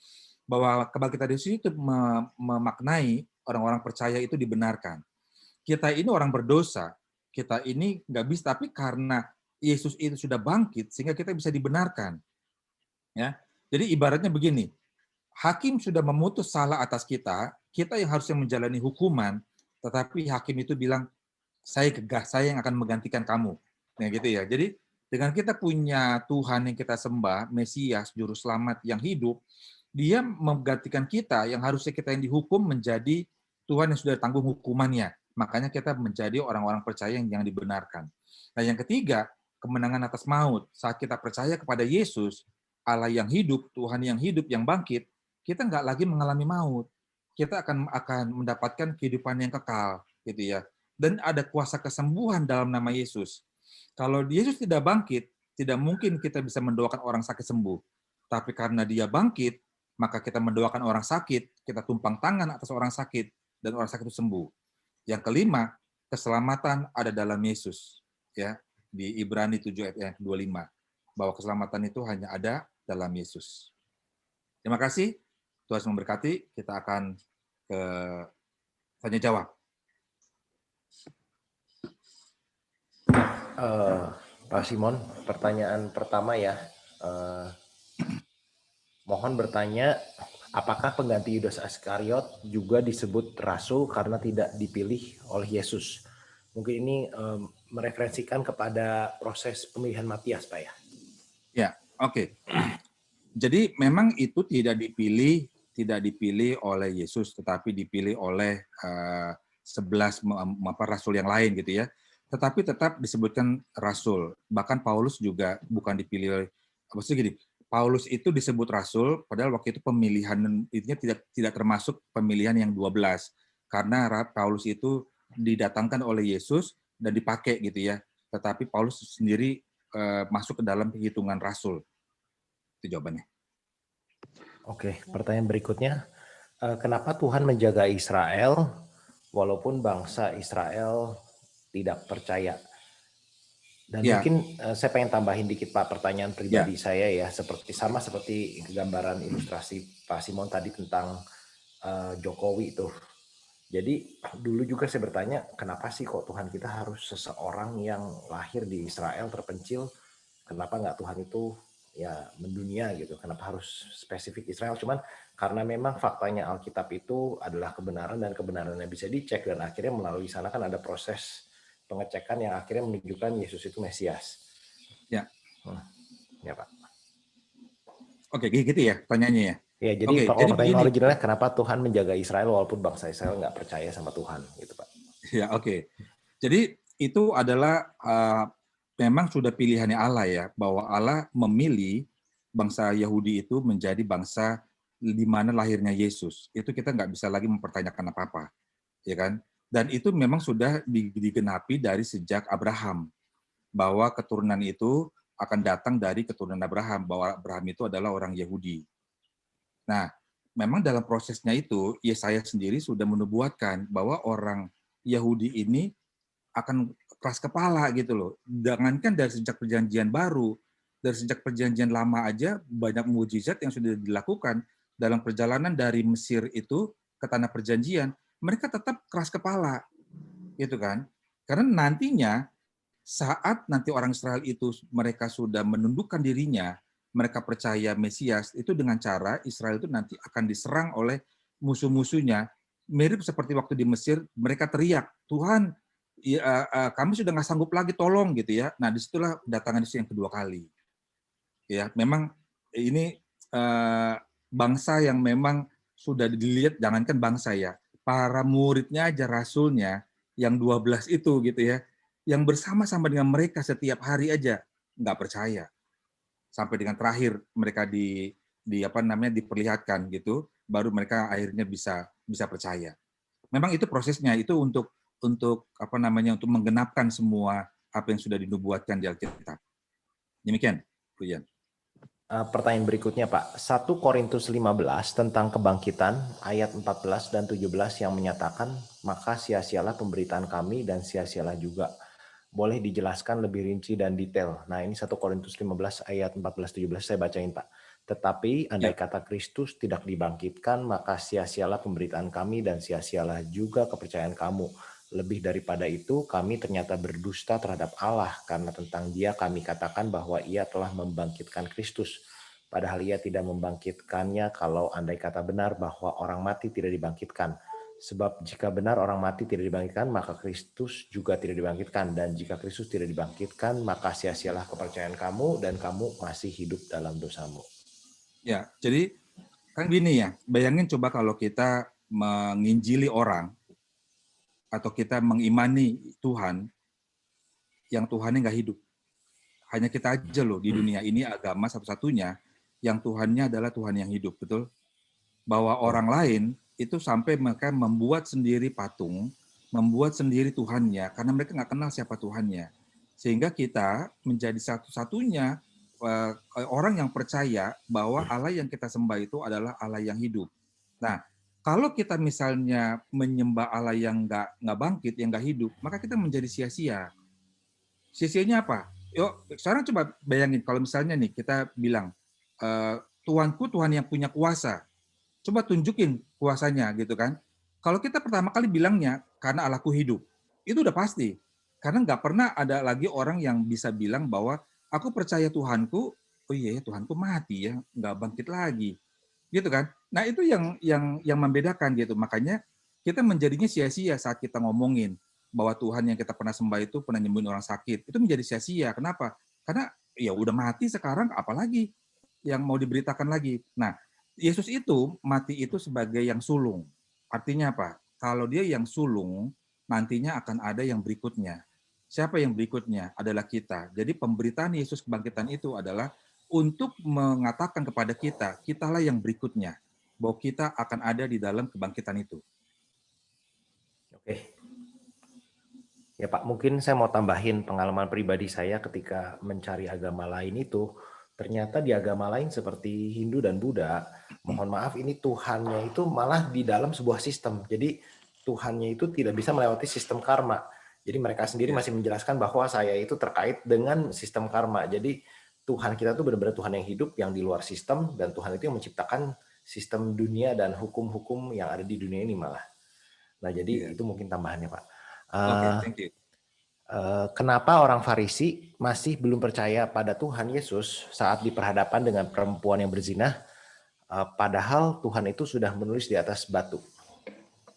Bahwa kebangkitan Yesus itu memaknai orang-orang percaya itu dibenarkan. Kita ini orang berdosa, kita ini nggak bisa, tapi karena Yesus itu sudah bangkit, sehingga kita bisa dibenarkan. Ya, jadi ibaratnya begini, hakim sudah memutus salah atas kita, kita yang harusnya menjalani hukuman, tetapi hakim itu bilang, saya gegah, saya yang akan menggantikan kamu. Nah gitu ya. Jadi dengan kita punya Tuhan yang kita sembah, Mesias, Juru Selamat yang hidup, dia menggantikan kita yang harusnya kita yang dihukum menjadi Tuhan yang sudah tanggung hukumannya. Makanya kita menjadi orang-orang percaya yang dibenarkan. Nah yang ketiga, kemenangan atas maut. Saat kita percaya kepada Yesus, Allah yang hidup, Tuhan yang hidup, yang bangkit, kita nggak lagi mengalami maut. Kita akan mendapatkan kehidupan yang kekal, gitu ya. Dan ada kuasa kesembuhan dalam nama Yesus. Kalau Yesus tidak bangkit, tidak mungkin kita bisa mendoakan orang sakit sembuh. Tapi karena dia bangkit, maka kita mendoakan orang sakit, kita tumpang tangan atas orang sakit, dan orang sakit itu sembuh. Yang kelima, keselamatan ada dalam Yesus. Ya, di Ibrani 7 ayat yang ke-25. Bahwa keselamatan itu hanya ada dalam Yesus. Terima kasih. Tuhan memberkati. Kita akan ke tanya jawab. Pak Simon, pertanyaan pertama ya. Mohon bertanya, apakah pengganti Yudas Iskariot juga disebut rasul karena tidak dipilih oleh Yesus? Mungkin ini mereferensikan kepada proses pemilihan Matias, Pak ya? Ya, oke. Jadi memang itu tidak dipilih oleh Yesus, tetapi dipilih oleh 11 rasul yang lain gitu ya. Tetapi tetap disebutkan rasul. Bahkan Paulus juga bukan dipilih oleh, maksudnya gini, Paulus itu disebut rasul, padahal waktu itu pemilihan itu tidak termasuk pemilihan yang 12. Karena Paulus itu didatangkan oleh Yesus dan dipakai gitu ya. Tetapi Paulus sendiri masuk ke dalam hitungan rasul. Itu jawabannya. Oke, pertanyaan berikutnya. Kenapa Tuhan menjaga Israel walaupun bangsa Israel tidak percaya? Dan Ya, mungkin saya pengen tambahin dikit Pak, pertanyaan ya. pribadi saya ya, seperti gambaran ilustrasi Pak Simon tadi tentang Jokowi itu. Jadi dulu juga saya bertanya, kenapa sih kok Tuhan kita harus seseorang yang lahir di Israel terpencil, kenapa nggak Tuhan itu ya mendunia gitu, kenapa harus spesifik Israel? Cuman karena memang faktanya Alkitab itu adalah kebenaran dan kebenarannya bisa dicek, dan akhirnya melalui sana kan ada proses pengecekan yang akhirnya menunjukkan Yesus itu Mesias. Ya. Ya Pak. Oke, gitu ya pertanyaannya ya. Ya, jadi Oke, jadi pertanyaan begini. originalnya kenapa Tuhan menjaga Israel walaupun bangsa Israel nggak percaya sama Tuhan, gitu Pak. Ya, oke. Jadi itu adalah memang sudah pilihannya Allah ya, bahwa Allah memilih bangsa Yahudi itu menjadi bangsa di mana lahirnya Yesus. Itu kita nggak bisa lagi mempertanyakan apa-apa, ya kan? Dan itu memang sudah digenapi dari sejak Abraham, bahwa keturunan itu akan datang dari keturunan Abraham, bahwa Abraham itu adalah orang Yahudi. Nah, memang dalam prosesnya itu, Yesaya sendiri sudah menubuatkan bahwa orang Yahudi ini akan keras kepala gitu loh. Jangankan dari sejak perjanjian baru, dari sejak perjanjian lama aja banyak mukjizat yang sudah dilakukan dalam perjalanan dari Mesir itu ke tanah perjanjian, mereka tetap keras kepala, gitu kan? Karena nantinya saat nanti orang Israel itu mereka sudah menundukkan dirinya, mereka percaya Mesias, itu dengan cara Israel itu nanti akan diserang oleh musuh-musuhnya. Mirip seperti waktu di Mesir, mereka teriak, Tuhan, kami sudah nggak sanggup lagi, tolong gitu ya. Nah, disitulah kedatangan Yesus yang kedua kali. Ya, memang ini bangsa yang memang sudah dilihat, jangankan bangsa ya, para muridnya aja, rasulnya, yang 12 itu gitu ya, yang bersama-sama dengan mereka setiap hari aja nggak percaya, sampai dengan terakhir mereka di apa namanya diperlihatkan gitu, baru mereka akhirnya bisa percaya. Memang itu prosesnya, itu untuk untuk apa namanya untuk menggenapkan semua apa yang sudah dinubuatkan di Alkitab. Demikian, Bu Ian. Pertanyaan berikutnya Pak, 1 Korintus 15 tentang kebangkitan ayat 14 dan 17 yang menyatakan, maka sia-sialah pemberitaan kami dan sia-sialah juga. Boleh dijelaskan lebih rinci dan detail. Nah ini 1 Korintus 15 ayat 14-17 saya bacain Pak. Tetapi andai Ya, kata Kristus tidak dibangkitkan, maka sia-sialah pemberitaan kami dan sia-sialah juga kepercayaan kamu. Lebih daripada itu, kami ternyata berdusta terhadap Allah karena tentang Dia kami katakan bahwa Ia telah membangkitkan Kristus. Padahal Ia tidak membangkitkannya kalau andai kata benar bahwa orang mati tidak dibangkitkan. Sebab jika benar orang mati tidak dibangkitkan, maka Kristus juga tidak dibangkitkan. Dan jika Kristus tidak dibangkitkan, maka sia-sialah kepercayaan kamu dan kamu masih hidup dalam dosamu. ya. Jadi kan gini ya, bayangin coba kalau kita menginjili orang atau kita mengimani Tuhan yang Tuhannya nggak hidup. Hanya kita aja loh di dunia ini agama satu-satunya yang Tuhannya adalah Tuhan yang hidup, betul? Bahwa orang lain itu sampai mereka membuat sendiri patung, membuat sendiri Tuhannya, karena mereka nggak kenal siapa Tuhannya. Sehingga kita menjadi satu-satunya orang yang percaya bahwa Allah yang kita sembah itu adalah Allah yang hidup. Nah, kalau kita misalnya menyembah Allah yang nggak bangkit, yang nggak hidup, maka kita menjadi sia-sia. Sia-sianya apa? Yuk, sekarang coba bayangin kalau misalnya nih kita bilang, Tuhanku Tuhan yang punya kuasa, coba tunjukin kuasanya gitu kan. Kalau kita pertama kali bilangnya karena Allahku hidup, itu udah pasti. Karena nggak pernah ada lagi orang yang bisa bilang bahwa aku percaya Tuhanku, oh iya ya Tuhanku mati ya, nggak bangkit lagi, gitu kan. Nah itu yang membedakan gitu. Makanya kita menjadinya sia-sia saat kita ngomongin bahwa Tuhan yang kita pernah sembah itu pernah nyembuhin orang sakit. Itu menjadi sia-sia. Kenapa? Karena ya udah mati sekarang, apalagi yang mau diberitakan lagi. Nah, Yesus itu mati itu sebagai yang sulung. Artinya apa? Kalau dia yang sulung, nantinya akan ada yang berikutnya. Siapa yang berikutnya? Adalah kita. Jadi pemberitaan Yesus kebangkitan itu adalah untuk mengatakan kepada kita, kitalah yang berikutnya. Bahwa kita akan ada di dalam kebangkitan itu. Oke. Ya Pak, mungkin saya mau tambahin pengalaman pribadi saya ketika mencari agama lain itu, ternyata di agama lain seperti Hindu dan Buddha, mohon maaf ini Tuhannya itu malah di dalam sebuah sistem. Jadi Tuhannya itu tidak bisa melewati sistem karma. Jadi mereka sendiri Ya. masih menjelaskan bahwa saya itu terkait dengan sistem karma. Jadi Tuhan kita itu benar-benar Tuhan yang hidup, yang di luar sistem, dan Tuhan itu yang menciptakan sistem dunia dan hukum-hukum yang ada di dunia ini malah. Nah jadi Iya. itu mungkin tambahannya Pak. Oke, thank you. Kenapa orang Farisi masih belum percaya pada Tuhan Yesus saat diperhadapkan dengan perempuan yang berzina, padahal Tuhan itu sudah menulis di atas batu?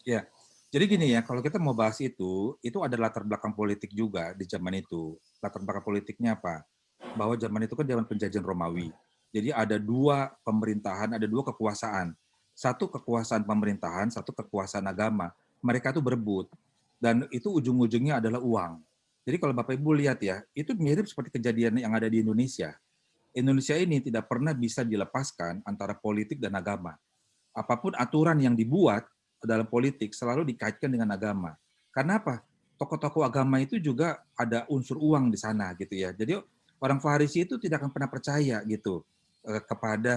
Ya. Jadi gini ya, kalau kita mau bahas itu ada latar belakang politik juga di zaman itu. Latar belakang politiknya apa? Bahwa zaman itu kan zaman penjajahan Romawi. Jadi ada dua pemerintahan, ada dua kekuasaan. Satu kekuasaan pemerintahan, satu kekuasaan agama. Mereka tuh berebut. Dan itu ujung-ujungnya adalah uang. Jadi kalau Bapak Ibu lihat ya, itu mirip seperti kejadian yang ada di Indonesia. Indonesia ini tidak pernah bisa dilepaskan antara politik dan agama. Apapun aturan yang dibuat dalam politik selalu dikaitkan dengan agama. Karena apa? Tokoh-tokoh agama itu juga ada unsur uang di sana gitu ya. Jadi orang Farisi itu tidak akan pernah percaya gitu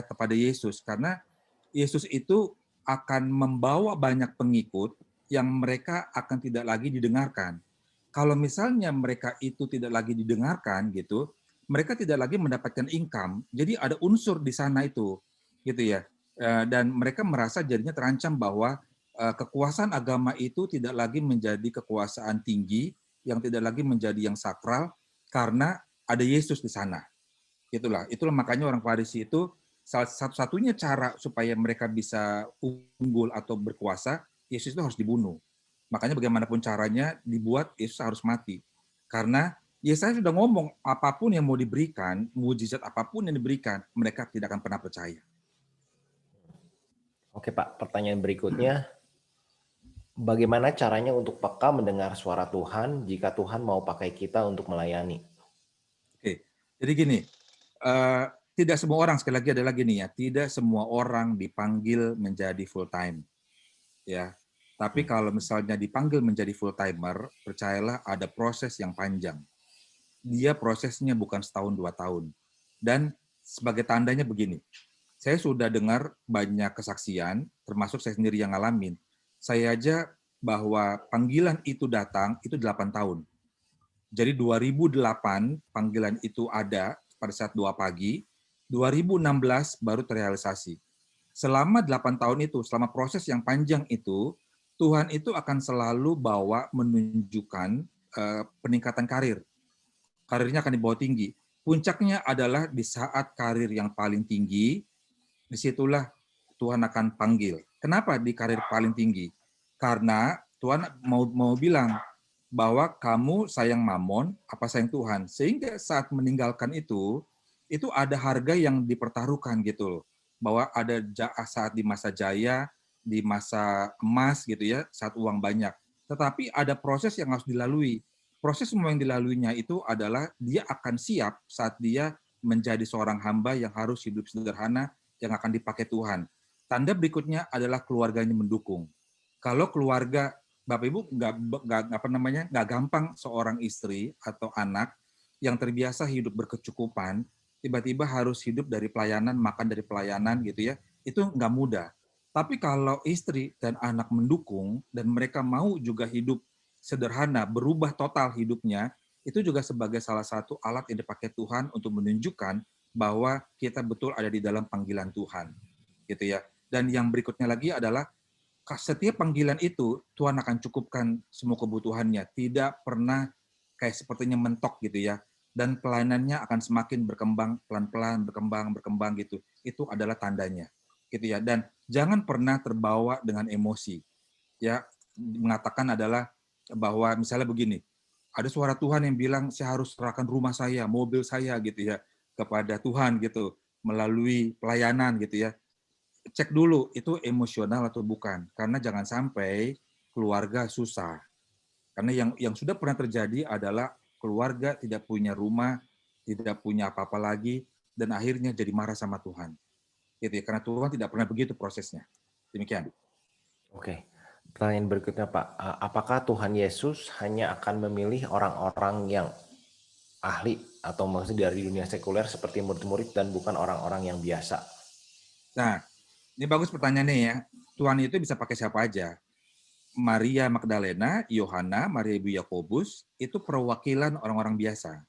kepada Yesus karena Yesus itu akan membawa banyak pengikut yang mereka akan tidak lagi didengarkan. Kalau misalnya mereka itu tidak lagi didengarkan gitu, mereka tidak lagi mendapatkan income. Jadi ada unsur di sana itu, gitu ya. Dan mereka merasa jadinya terancam bahwa kekuasaan agama itu tidak lagi menjadi kekuasaan tinggi, yang tidak lagi menjadi yang sakral karena ada Yesus di sana. Itulah makanya orang Farisi itu salah satu-satunya cara supaya mereka bisa unggul atau berkuasa, Yesus itu harus dibunuh. Makanya bagaimanapun caranya dibuat Yesus harus mati. Karena Yesaya sudah ngomong apapun yang mau diberikan, mujizat apapun yang diberikan, mereka tidak akan pernah percaya. Oke Pak, pertanyaan berikutnya, bagaimana caranya untuk peka mendengar suara Tuhan jika Tuhan mau pakai kita untuk melayani? Oke, jadi gini, eh, tidak semua orang, sekali lagi adalah gini ya, tidak semua orang dipanggil menjadi full time. Ya, Tapi kalau misalnya dipanggil menjadi full timer, percayalah ada proses yang panjang. Dia prosesnya bukan setahun 2 tahun. Dan sebagai tandanya begini, saya sudah dengar banyak kesaksian, termasuk saya sendiri yang ngalamin. Saya aja bahwa panggilan itu datang itu 8 tahun. Jadi 2008 panggilan itu ada pada saat 2 pagi, 2016 baru terrealisasi. Selama 8 tahun itu, selama proses yang panjang itu, Tuhan itu akan selalu bawa menunjukkan peningkatan karir. Karirnya akan dibawa tinggi. Puncaknya adalah di saat karir yang paling tinggi, disitulah Tuhan akan panggil. Kenapa di karir paling tinggi? Karena Tuhan mau bilang bahwa kamu sayang mamon, apa sayang Tuhan. Sehingga saat meninggalkan itu ada harga yang dipertaruhkan gitu loh. Bahwa ada saat di masa jaya, di masa emas gitu ya, saat uang banyak. Tetapi ada proses yang harus dilalui. Proses semua yang dilaluinya itu adalah dia akan siap saat dia menjadi seorang hamba yang harus hidup sederhana, yang akan dipakai Tuhan. Tanda berikutnya adalah keluarganya mendukung. Kalau keluarga Bapak Ibu nggak gampang seorang istri atau anak yang terbiasa hidup berkecukupan tiba-tiba harus hidup dari pelayanan, makan dari pelayanan gitu ya, itu nggak mudah. Tapi kalau istri dan anak mendukung dan mereka mau juga hidup sederhana, berubah total hidupnya, itu juga sebagai salah satu alat yang dipakai Tuhan untuk menunjukkan bahwa kita betul ada di dalam panggilan Tuhan, gitu ya. Dan yang berikutnya lagi adalah setiap panggilan itu Tuhan akan cukupkan semua kebutuhannya, tidak pernah kayak sepertinya mentok gitu ya. Dan pelayanannya akan semakin berkembang pelan-pelan, berkembang gitu. Itu adalah tandanya, gitu ya. Dan jangan pernah terbawa dengan emosi. Ya, mengatakan adalah bahwa misalnya begini, ada suara Tuhan yang bilang saya harus serahkan rumah saya, mobil saya gitu ya kepada Tuhan gitu melalui pelayanan gitu ya. Cek dulu itu emosional atau bukan, karena jangan sampai keluarga susah. Karena yang sudah pernah terjadi adalah keluarga tidak punya rumah, tidak punya apa-apa lagi, dan akhirnya jadi marah sama Tuhan. Gitu ya, karena Tuhan tidak pernah begitu prosesnya. Demikian. Oke. Pertanyaan berikutnya, Pak. Apakah Tuhan Yesus hanya akan memilih orang-orang yang ahli atau maksudnya dari dunia sekuler seperti murid-murid dan bukan orang-orang yang biasa? Nah, ini bagus pertanyaannya ya. Tuhan itu bisa pakai siapa aja. Maria Magdalena, Yohana, Maria Ibu Yakobus, itu perwakilan orang-orang biasa.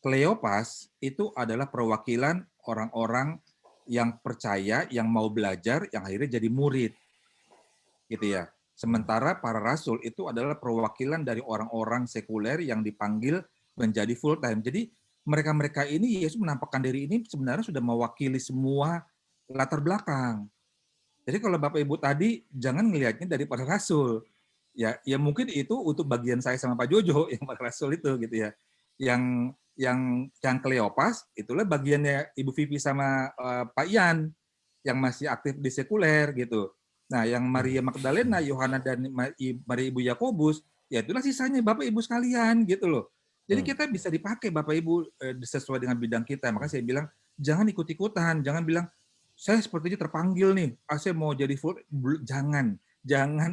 Kleopas itu adalah perwakilan orang-orang yang percaya, yang mau belajar, yang akhirnya jadi murid, gitu ya. Sementara para rasul itu adalah perwakilan dari orang-orang sekuler yang dipanggil menjadi full time. Jadi mereka-mereka ini Yesus menampakkan diri ini sebenarnya sudah mewakili semua latar belakang. Jadi kalau Bapak Ibu tadi jangan ngelihatnya dari para rasul. Ya mungkin itu untuk bagian saya sama Pak Jojo yang para rasul itu gitu ya. Yang Kleopas itulah bagiannya Ibu Vivi sama Pak Ian yang masih aktif di sekuler gitu. Nah, yang Maria Magdalena, Yohana dan Maria Ibu Yakobus, ya itulah sisanya Bapak Ibu sekalian gitu loh. Jadi kita bisa dipakai Bapak Ibu sesuai dengan bidang kita. Makanya saya bilang jangan ikut-ikutan, jangan bilang saya sepertinya terpanggil nih, saya mau jadi full, jangan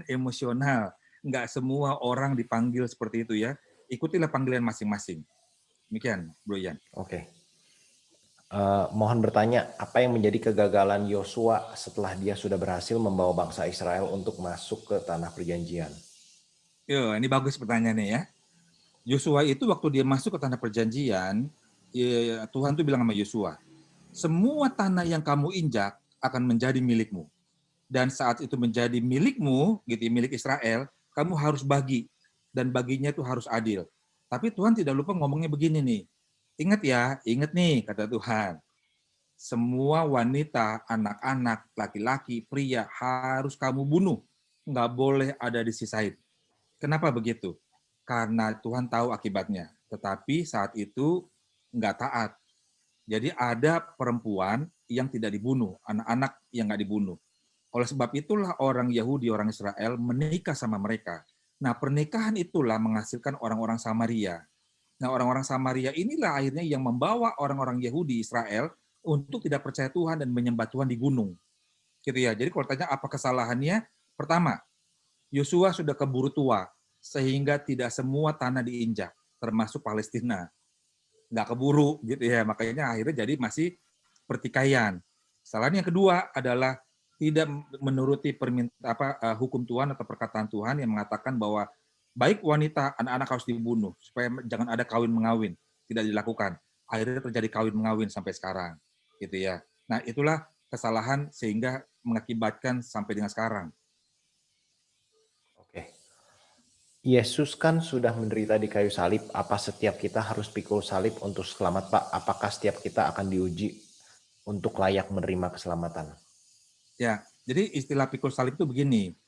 emosional. Nggak semua orang dipanggil seperti itu ya. Ikutilah panggilan masing-masing. Demikian, Bro Ian. Oke. Mohon bertanya, apa yang menjadi kegagalan Yosua setelah dia sudah berhasil membawa bangsa Israel untuk masuk ke tanah perjanjian? Yo, ini bagus pertanyaannya ya. Yosua itu waktu dia masuk ke tanah perjanjian, ya, Tuhan tuh bilang sama Yosua, semua tanah yang kamu injak akan menjadi milikmu. Dan saat itu menjadi milikmu, gitu, milik Israel, kamu harus bagi. Dan baginya itu harus adil. Tapi Tuhan tidak lupa ngomongnya begini nih. Ingat ya, ingat nih, kata Tuhan. Semua wanita, anak-anak, laki-laki, pria harus kamu bunuh. Nggak boleh ada disisain. Kenapa begitu? Karena Tuhan tahu akibatnya. Tetapi saat itu nggak taat. Jadi ada perempuan yang tidak dibunuh, anak-anak yang nggak dibunuh. Oleh sebab itulah orang Yahudi, orang Israel menikah sama mereka. Nah, pernikahan itulah menghasilkan orang-orang Samaria. Nah, orang-orang Samaria inilah akhirnya yang membawa orang-orang Yahudi Israel untuk tidak percaya Tuhan dan menyembah Tuhan di gunung. Gitu ya. Jadi kalau tanya apa kesalahannya? Pertama, Yosua sudah keburu tua, sehingga tidak semua tanah diinjak, termasuk Palestina. Nggak keburu gitu ya, makanya akhirnya jadi masih pertikaian. Kesalahan yang kedua adalah tidak menuruti hukum Tuhan atau perkataan Tuhan yang mengatakan bahwa baik wanita, anak-anak harus dibunuh supaya jangan ada kawin mengawin, tidak dilakukan. Akhirnya terjadi kawin mengawin sampai sekarang, gitu ya. Nah, itulah kesalahan sehingga mengakibatkan sampai dengan sekarang. Oke. Yesus kan sudah menderita di kayu salib. Apa setiap kita harus pikul salib untuk selamat, Pak? Apakah setiap kita akan diuji untuk layak menerima keselamatan? Ya, jadi istilah pikul salib itu begini,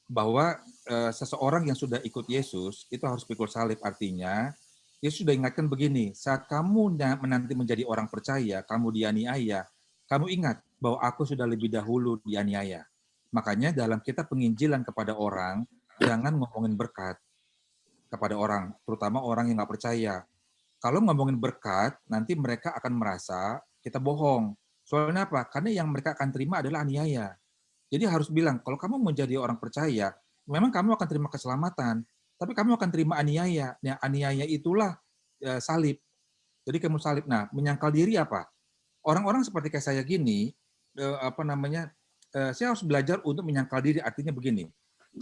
bahwa seseorang yang sudah ikut Yesus itu harus pikul salib. Artinya Yesus sudah ingatkan begini, saat kamu nanti menjadi orang percaya, kamu dianiaya, kamu ingat bahwa aku sudah lebih dahulu dianiaya. Makanya dalam kita penginjilan kepada orang, jangan ngomongin berkat kepada orang, terutama orang yang nggak percaya. Kalau ngomongin berkat, nanti mereka akan merasa kita bohong. Soalnya apa? Karena yang mereka akan terima adalah aniaya. Jadi harus bilang, kalau kamu menjadi orang percaya, memang kamu akan terima keselamatan, tapi kamu akan terima aniaya. Nah, aniaya itulah salib. Jadi kamu salib. Nah, menyangkal diri apa? Orang-orang seperti kayak saya gini, saya harus belajar untuk menyangkal diri. Artinya begini,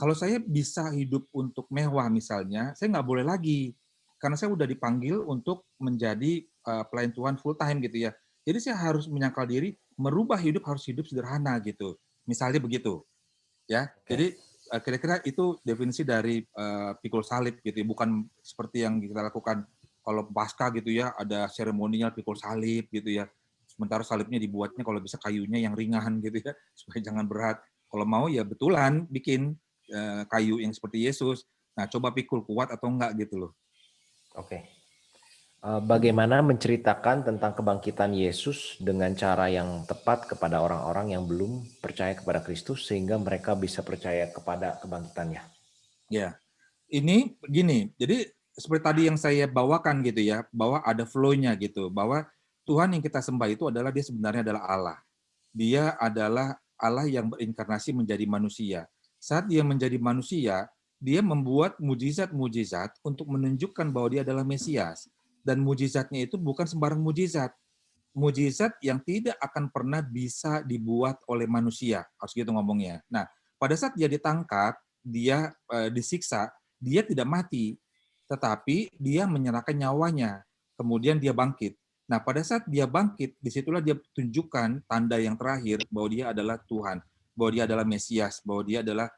kalau saya bisa hidup untuk mewah misalnya, saya nggak boleh lagi. Karena saya udah dipanggil untuk menjadi pelayan Tuhan full time gitu ya. Jadi saya harus menyangkal diri, merubah hidup harus hidup sederhana gitu. Misalnya begitu, ya. Oke. Jadi kira-kira itu definisi dari pikul salib gitu ya. Bukan seperti yang kita lakukan kalau pasca gitu ya, ada seremonial pikul salib gitu ya. Sementara salibnya dibuatnya kalau bisa kayunya yang ringan gitu ya, supaya jangan berat. Kalau mau ya betulan bikin kayu yang seperti Yesus. Nah, coba pikul kuat atau enggak gitu loh. Oke. Bagaimana menceritakan tentang kebangkitan Yesus dengan cara yang tepat kepada orang-orang yang belum percaya kepada Kristus sehingga mereka bisa percaya kepada kebangkitannya? Ya, ini begini. Jadi seperti tadi yang saya bawakan gitu ya, bahwa ada flow-nya gitu, bahwa Tuhan yang kita sembah itu adalah dia sebenarnya adalah Allah. Dia adalah Allah yang berinkarnasi menjadi manusia. Saat dia menjadi manusia, dia membuat mujizat-mujizat untuk menunjukkan bahwa dia adalah Mesias. Dan mujizatnya itu bukan sembarang mujizat. Mujizat yang tidak akan pernah bisa dibuat oleh manusia. Harus gitu ngomongnya. Nah, pada saat dia ditangkap, dia disiksa, dia tidak mati, tetapi dia menyerahkan nyawanya. Kemudian dia bangkit. Nah, pada saat dia bangkit, disitulah dia tunjukkan tanda yang terakhir bahwa dia adalah Tuhan, bahwa dia adalah Mesias, bahwa dia adalah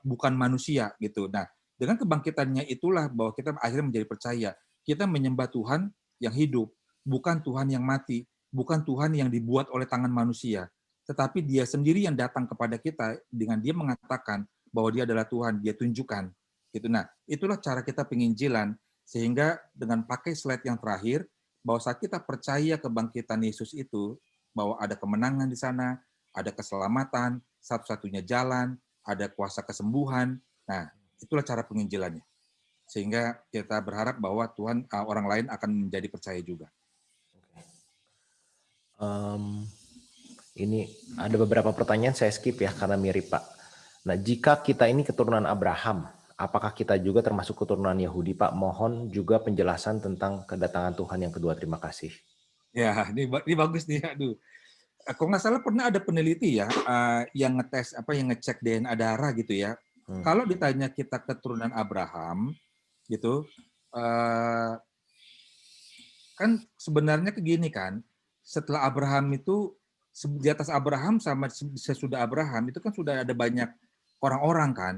bukan manusia gitu. Nah, dengan kebangkitannya itulah bahwa kita akhirnya menjadi percaya. Kita menyembah Tuhan yang hidup, bukan Tuhan yang mati, bukan Tuhan yang dibuat oleh tangan manusia, tetapi dia sendiri yang datang kepada kita dengan dia mengatakan bahwa dia adalah Tuhan, dia tunjukkan. Gitu. Nah, itulah cara kita penginjilan, sehingga dengan pakai slide yang terakhir, bahwa saat kita percaya kebangkitan Yesus itu, bahwa ada kemenangan di sana, ada keselamatan, satu-satunya jalan, ada kuasa kesembuhan. Nah, itulah cara penginjilannya. Sehingga kita berharap bahwa Tuhan orang lain akan menjadi percaya juga. Um, ini ada beberapa pertanyaan saya skip ya karena mirip, Pak. Nah, jika kita ini keturunan Abraham, apakah kita juga termasuk keturunan Yahudi, Pak? Mohon juga penjelasan tentang kedatangan Tuhan yang kedua. Terima kasih. Ya, ini bagus nih. Aduh, kalau nggak salah pernah ada peneliti ya yang ngetes yang ngecek DNA darah gitu ya. Kalau ditanya kita keturunan Abraham gitu, kan sebenarnya begini kan, setelah Abraham itu di atas Abraham sama sesudah Abraham itu kan sudah ada banyak orang-orang kan.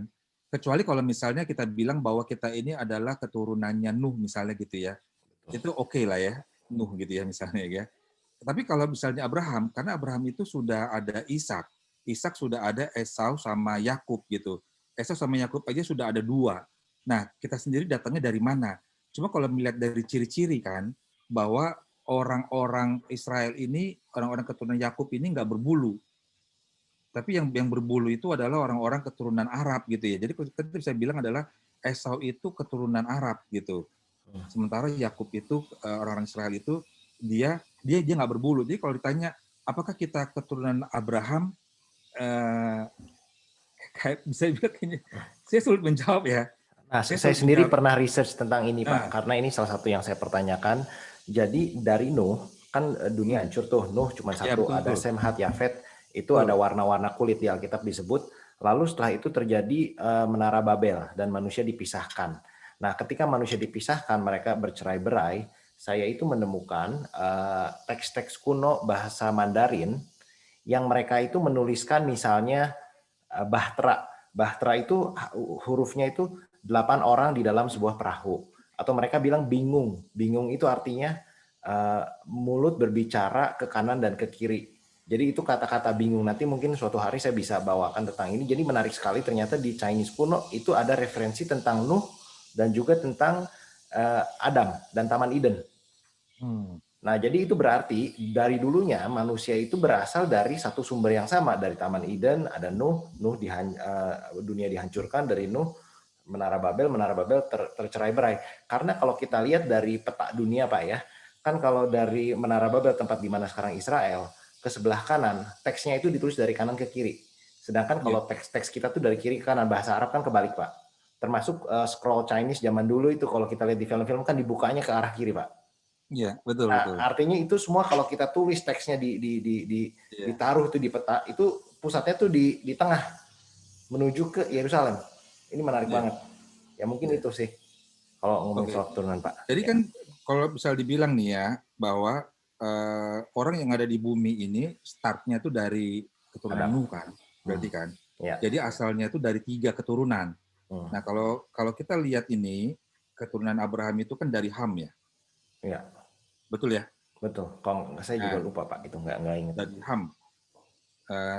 Kecuali kalau misalnya kita bilang bahwa kita ini adalah keturunannya Nuh misalnya gitu ya. Itu oke lah ya, Nuh gitu ya misalnya ya. Tapi kalau misalnya Abraham, karena Abraham itu sudah ada Ishak, Ishak sudah ada Esau sama Yakub gitu. Esau sama Yakub aja sudah ada dua. Nah, kita sendiri datangnya dari mana? Cuma kalau melihat dari ciri-ciri kan, bahwa orang-orang Israel ini, orang-orang keturunan Yakub ini nggak berbulu. Tapi yang berbulu itu adalah orang-orang keturunan Arab gitu ya. Jadi kita bisa bilang adalah Esau itu keturunan Arab gitu. Sementara Yakub itu orang-orang Israel itu dia nggak berbulu. Jadi kalau ditanya apakah kita keturunan Abraham, kayak bisa juga kayaknya saya sulit menjawab ya. Nah, Saya saya sulit sendiri menjawab. pernah research tentang ini, Pak, Nah, karena ini salah satu yang saya pertanyakan. Jadi dari Nuh, kan dunia hmm, hancur tuh, Nuh cuma ya satu, betul ada betul Sem, Hat, Yafet, itu ada betul. warna-warna kulit di Alkitab disebut. Lalu setelah itu terjadi menara Babel dan manusia dipisahkan. Nah, ketika manusia dipisahkan, mereka bercerai-berai. Saya itu menemukan teks-teks kuno bahasa Mandarin yang mereka itu menuliskan misalnya Bahtera. Bahtera itu hurufnya itu 8 orang di dalam sebuah perahu. Atau mereka bilang bingung. Bingung itu artinya mulut berbicara ke kanan dan ke kiri. Jadi itu kata-kata bingung. Nanti mungkin suatu hari saya bisa bawakan tentang ini. Jadi menarik sekali ternyata di Chinese kuno itu ada referensi tentang Nuh dan juga tentang Adam dan Taman Eden. Hmm. Nah, jadi itu berarti dari dulunya manusia itu berasal dari satu sumber yang sama. Dari Taman Eden ada Nuh, dunia dihancurkan dari Nuh, Menara Babel tercerai-berai. Karena kalau kita lihat dari peta dunia, Pak ya, kan kalau dari Menara Babel tempat di mana sekarang Israel, ke sebelah kanan, teksnya itu ditulis dari kanan ke kiri. Sedangkan Ya, kalau teks-teks kita tuh dari kiri ke kanan, bahasa Arab kan kebalik, Pak. Termasuk scroll Chinese zaman dulu itu kalau kita lihat di film-film kan dibukanya ke arah kiri, Pak. ya betul Nah, betul. artinya itu semua kalau kita tulis teksnya Ya, ditaruh itu di peta, itu pusatnya tuh di tengah menuju ke Yerusalem. Ini menarik ya, banget. Ya mungkin ya. itu sih kalau ngomongin Oke. soal keturunan, Pak. Jadi Ya. kan kalau misal dibilang nih ya bahwa orang yang ada di bumi ini startnya tuh dari keturunan Adam. Nuh kan, Hmm. berarti kan. Ya. Jadi asalnya itu dari 3 keturunan. Hmm. Nah kalau kalau kita lihat ini keturunan Abraham itu kan dari Ham ya, Ya. betul ya. Betul. Kalau saya juga Nah, lupa, Pak, itu nggak ingat. dari Ham,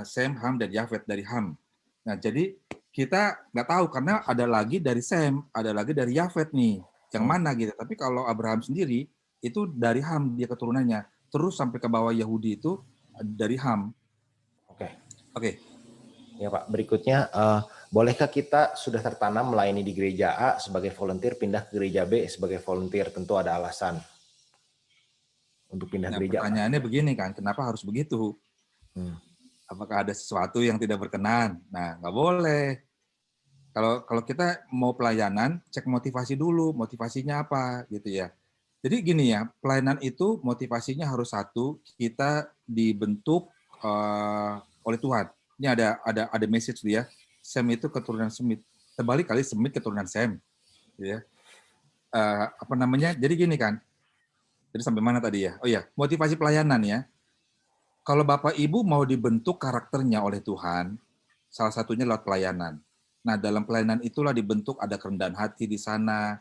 Sem, Ham dan Yafet dari Ham. Nah jadi kita nggak tahu karena ada lagi dari Sem, ada lagi dari Yafet nih, yang Hmm. mana gitu. Tapi kalau Abraham sendiri itu dari Ham dia keturunannya, terus sampai ke bawah Yahudi itu dari Ham. Oke. Oke, Ya, Pak. Berikutnya, bolehkah kita sudah tertanam melayani di gereja A sebagai volunteer pindah ke gereja B sebagai volunteer? Tentu ada alasan untuk pindah nah gereja, Pak. pertanyaannya begini kan, kenapa harus begitu? Hmm. Apakah ada sesuatu yang tidak berkenan? Nah, nggak boleh. Kalau kalau kita mau pelayanan, cek motivasi dulu, motivasinya apa gitu ya. Jadi gini ya, pelayanan itu motivasinya harus satu, kita dibentuk oleh Tuhan. Ini ada message dia. Sem itu keturunan Semit. Terbalik kali Semit keturunan Sem, gitu ya. Apa namanya? Jadi gini kan. Jadi sampai mana tadi ya? Oh iya, motivasi pelayanan ya. Kalau Bapak Ibu mau dibentuk karakternya oleh Tuhan, salah satunya lewat pelayanan. Nah, dalam pelayanan itulah dibentuk ada kerendahan hati di sana,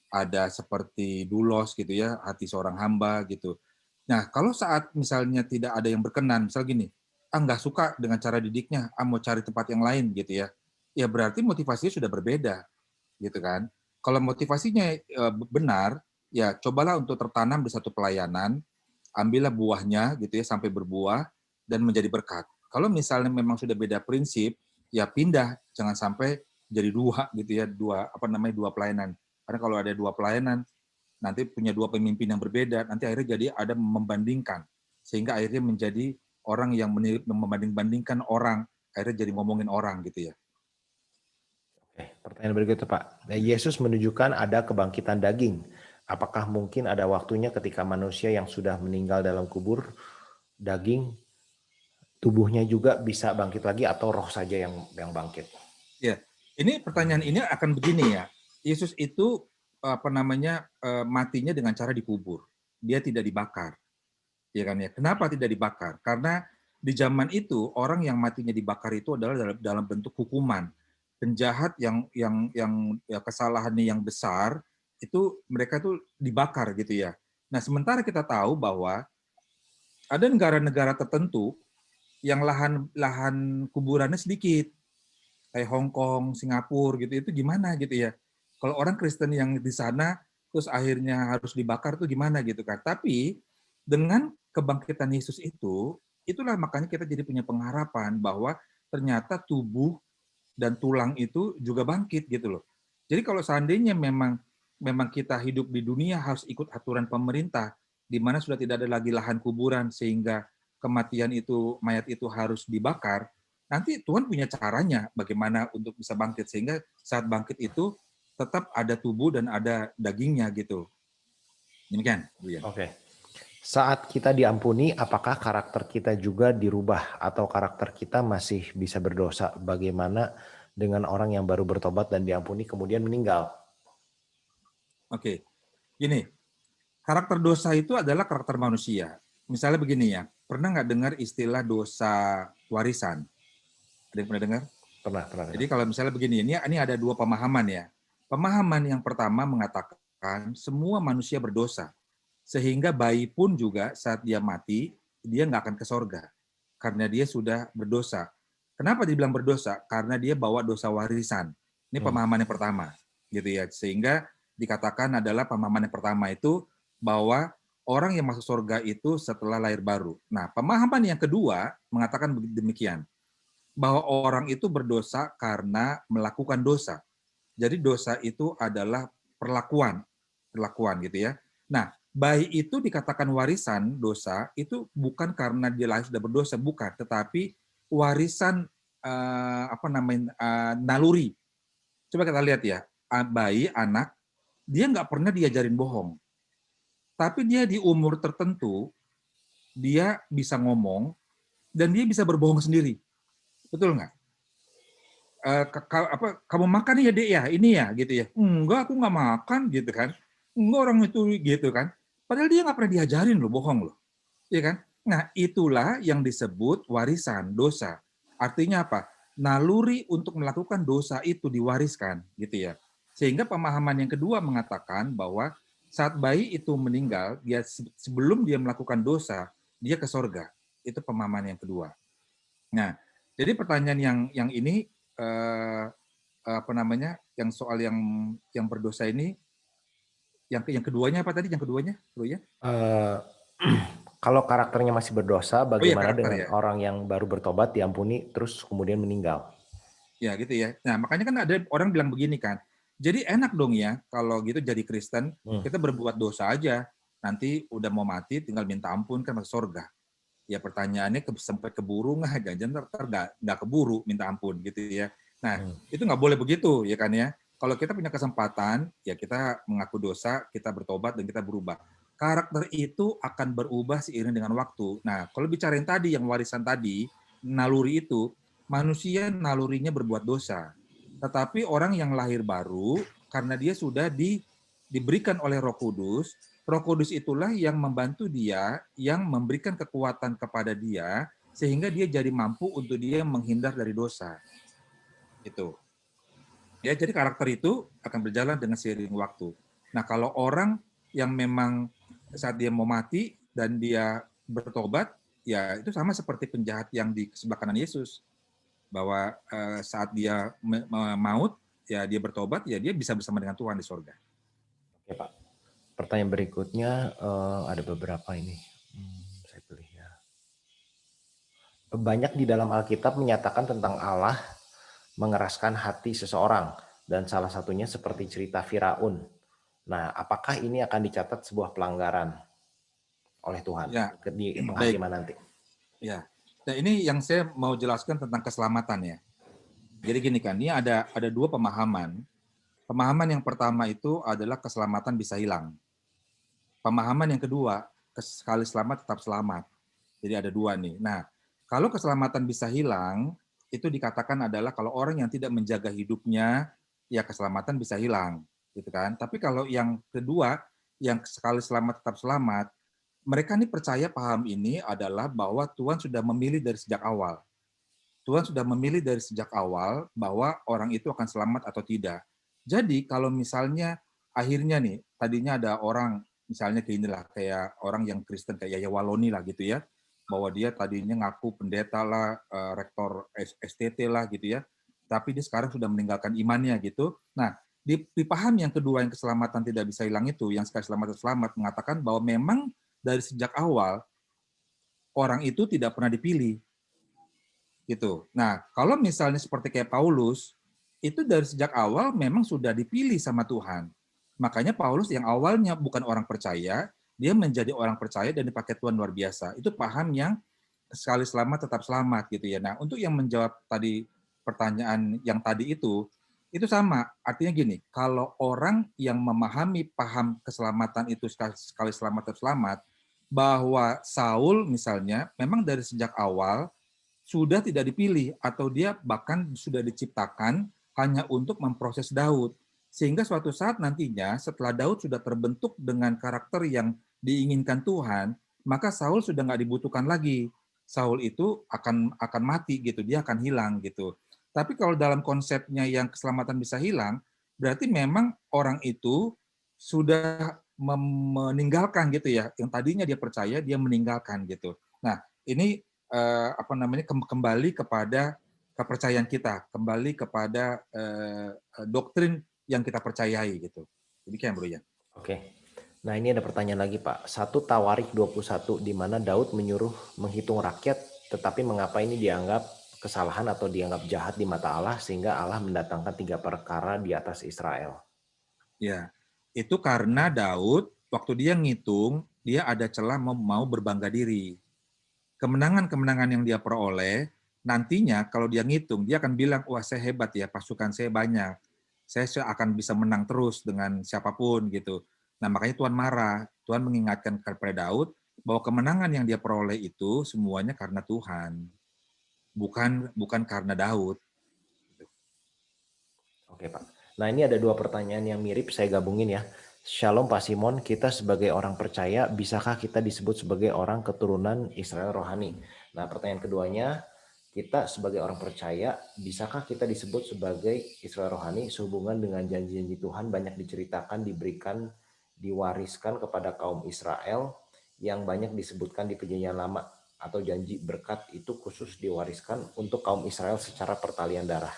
ada seperti dulos gitu ya, hati seorang hamba gitu. Nah, kalau saat misalnya tidak ada yang berkenan, misal gini, nggak suka dengan cara didiknya, mau cari tempat yang lain gitu ya, ya berarti motivasinya sudah berbeda gitu kan. Kalau motivasinya benar, ya cobalah untuk tertanam di satu pelayanan, ambillah buahnya gitu ya sampai berbuah dan menjadi berkat. Kalau misalnya memang sudah beda prinsip, ya pindah, jangan sampai jadi dua gitu ya, dua pelayanan. Karena kalau ada dua pelayanan, nanti punya dua pemimpin yang berbeda, nanti akhirnya jadi ada membandingkan. Sehingga akhirnya menjadi orang yang membanding-bandingkan orang, akhirnya jadi ngomongin orang gitu ya. Oke, pertanyaan berikutnya, Pak. Yesus menunjukkan ada kebangkitan daging. Apakah mungkin ada waktunya ketika manusia yang sudah meninggal dalam kubur, daging tubuhnya juga bisa bangkit lagi atau roh saja yang bangkit? Ya, ini pertanyaan ini akan begini ya. Yesus itu apa namanya matinya dengan cara dikubur. Dia tidak dibakar, ya kan ya. Kenapa tidak dibakar? Karena di zaman itu orang yang matinya dibakar itu adalah dalam bentuk hukuman. Penjahat yang ya, kesalahannya yang besar itu mereka tuh dibakar gitu ya. Nah, sementara kita tahu bahwa ada negara-negara tertentu yang lahan kuburannya sedikit kayak Hong Kong, Singapura gitu itu gimana gitu ya. Kalau orang Kristen yang di sana terus akhirnya harus dibakar tuh gimana gitu kan. Tapi dengan kebangkitan Yesus itu, itulah makanya kita jadi punya pengharapan bahwa ternyata tubuh dan tulang itu juga bangkit gitu loh. Jadi kalau seandainya memang memang kita hidup di dunia harus ikut aturan pemerintah di mana sudah tidak ada lagi lahan kuburan sehingga kematian itu mayat itu harus dibakar, nanti Tuhan punya caranya bagaimana untuk bisa bangkit, sehingga saat bangkit itu tetap ada tubuh dan ada dagingnya gitu. Demikian, Bu Yan. Oke. Saat kita diampuni, apakah karakter kita juga dirubah atau karakter kita masih bisa berdosa? Bagaimana dengan orang yang baru bertobat dan diampuni kemudian meninggal? Oke, gini, karakter dosa itu adalah karakter manusia. Misalnya begini ya, pernah nggak dengar istilah dosa warisan? Ada yang pernah dengar? Pernah, pernah Jadi dengar. kalau misalnya begini, ini ada dua pemahaman ya. Pemahaman yang pertama mengatakan semua manusia berdosa, sehingga bayi pun juga saat dia mati, dia nggak akan ke sorga, karena dia sudah berdosa. Kenapa dibilang berdosa? Karena dia bawa dosa warisan. Ini Hmm. pemahaman yang pertama, gitu ya. Sehingga dikatakan adalah pemahaman yang pertama itu bahwa orang yang masuk sorga itu setelah lahir baru. Nah, pemahaman yang kedua mengatakan demikian, bahwa orang itu berdosa karena melakukan dosa. Jadi dosa itu adalah perlakuan, perlakuan gitu ya. Nah, bayi itu dikatakan warisan dosa itu bukan karena dia lahir sudah berdosa, bukan, tetapi warisan naluri. Coba kita lihat ya, bayi anak dia nggak pernah diajarin bohong, tapi dia di umur tertentu dia bisa ngomong dan dia bisa berbohong sendiri, betul nggak? Kamu makan ya dek ya ini ya gitu ya, enggak aku nggak makan gitu kan, enggak orang itu gitu kan, padahal dia nggak pernah diajarin loh bohong loh, ya kan. Nah itulah yang disebut warisan dosa. Artinya apa? Naluri untuk melakukan dosa itu diwariskan gitu ya. Sehingga pemahaman yang kedua mengatakan bahwa saat bayi itu meninggal, dia sebelum dia melakukan dosa dia ke sorga. Itu pemahaman yang kedua. Nah, jadi pertanyaan yang ini eh, apa namanya, yang soal yang berdosa ini, yang keduanya apa tadi? Yang keduanya, Bro ya? Eh, kalau karakternya masih berdosa, Oh iya bagaimana karakter dengan ya. orang yang baru bertobat, diampuni, terus kemudian meninggal? Ya gitu ya. Nah makanya kan ada orang bilang begini kan. Jadi enak dong ya kalau gitu jadi Kristen Hmm. kita berbuat dosa aja. Nanti udah mau mati tinggal minta ampun kan masuk surga. Ya pertanyaannya sampai keburu nggak? Jangan ntar nggak keburu minta ampun gitu ya. Nah Hmm. itu nggak boleh begitu ya kan ya. Kalau kita punya kesempatan ya kita mengaku dosa, kita bertobat dan kita berubah. Karakter itu akan berubah seiring dengan waktu. Nah kalau bicarain tadi yang warisan tadi, naluri itu, manusia nalurinya berbuat dosa. Tetapi orang yang lahir baru karena dia sudah diberikan oleh Roh Kudus itulah yang membantu dia, yang memberikan kekuatan kepada dia, sehingga dia jadi mampu untuk dia menghindar dari dosa. Itu. Ya, jadi karakter itu akan berjalan dengan seiring waktu. Nah, kalau orang yang memang saat dia mau mati dan dia bertobat, ya itu sama seperti penjahat yang di sebelah kanan Yesus, bahwa saat dia maut, ya dia bertobat, ya dia bisa bersama dengan Tuhan di sorga. Oke Pak. Pertanyaan berikutnya ada beberapa ini. Saya pilih ya. Banyak di dalam Alkitab menyatakan tentang Allah mengeraskan hati seseorang dan salah satunya seperti cerita Firaun. Nah, apakah ini akan dicatat sebuah pelanggaran oleh Tuhan Ya, di baik. penghakiman nanti? Ya. Nah, ini yang saya mau jelaskan tentang keselamatan ya. Jadi gini kan, ini ada dua pemahaman. Pemahaman yang pertama itu adalah keselamatan bisa hilang. Pemahaman yang kedua, sekali selamat tetap selamat. Jadi ada dua nih. Nah, kalau keselamatan bisa hilang, itu dikatakan adalah kalau orang yang tidak menjaga hidupnya, ya keselamatan bisa hilang, gitu kan. Tapi kalau yang kedua, yang sekali selamat tetap selamat, mereka nih percaya paham ini adalah bahwa Tuhan sudah memilih dari sejak awal. Tuhan sudah memilih dari sejak awal bahwa orang itu akan selamat atau tidak. Jadi kalau misalnya akhirnya nih, tadinya ada orang misalnya kayak inilah, kayak orang yang Kristen kayak Yaya Waloni lah gitu ya, bahwa dia tadinya ngaku pendeta lah, rektor STT lah gitu ya, tapi dia sekarang sudah meninggalkan imannya gitu. Nah, di paham yang kedua yang keselamatan tidak bisa hilang itu, yang sekali selamat selamat, mengatakan bahwa memang dari sejak awal orang itu tidak pernah dipilih gitu. Nah, kalau misalnya seperti kayak Paulus, itu dari sejak awal memang sudah dipilih sama Tuhan. Makanya Paulus yang awalnya bukan orang percaya, dia menjadi orang percaya dan dipakai Tuhan luar biasa. Itu paham yang sekali selamat tetap selamat gitu ya. Nah, untuk yang menjawab tadi pertanyaan yang tadi itu sama. Artinya gini, kalau orang yang memahami paham keselamatan itu sekali, sekali selamat tetap selamat, bahwa Saul misalnya memang dari sejak awal sudah tidak dipilih atau dia bahkan sudah diciptakan hanya untuk memproses Daud. Sehingga suatu saat nantinya setelah Daud sudah terbentuk dengan karakter yang diinginkan Tuhan, maka Saul sudah nggak dibutuhkan lagi. Saul itu akan mati gitu, dia akan hilang gitu. Tapi kalau dalam konsepnya yang keselamatan bisa hilang, berarti memang orang itu sudah meninggalkan gitu ya, yang tadinya dia percaya dia meninggalkan gitu. Nah, ini apa namanya kembali kepada kepercayaan kita, kembali kepada doktrin yang kita percayai gitu. Demikian Bro ya. Oke. Nah, ini ada pertanyaan lagi, Pak. 1 Tawarik 21 di mana Daud menyuruh menghitung rakyat, tetapi mengapa ini dianggap kesalahan atau dianggap jahat di mata Allah sehingga Allah mendatangkan 3 perkara di atas Israel? Ya, itu karena Daud waktu dia ngitung, dia ada celah mau berbangga diri. Kemenangan-kemenangan yang dia peroleh, nantinya kalau dia ngitung, dia akan bilang, wah saya hebat ya, pasukan saya banyak. Saya akan bisa menang terus dengan siapapun gitu. Nah makanya Tuhan marah. Tuhan mengingatkan kepada Daud bahwa kemenangan yang dia peroleh itu semuanya karena Tuhan, bukan bukan karena Daud. Oke, Pak. Nah, ini ada 2 pertanyaan yang mirip, saya gabungin ya. Shalom Pak Simon, kita sebagai orang percaya, bisakah kita disebut sebagai orang keturunan Israel rohani? Nah, pertanyaan keduanya, kita sebagai orang percaya, bisakah kita disebut sebagai Israel rohani sehubungan dengan janji-janji Tuhan banyak diceritakan, diberikan, diwariskan kepada kaum Israel yang banyak disebutkan di Perjanjian Lama, atau janji berkat itu khusus diwariskan untuk kaum Israel secara pertalian darah.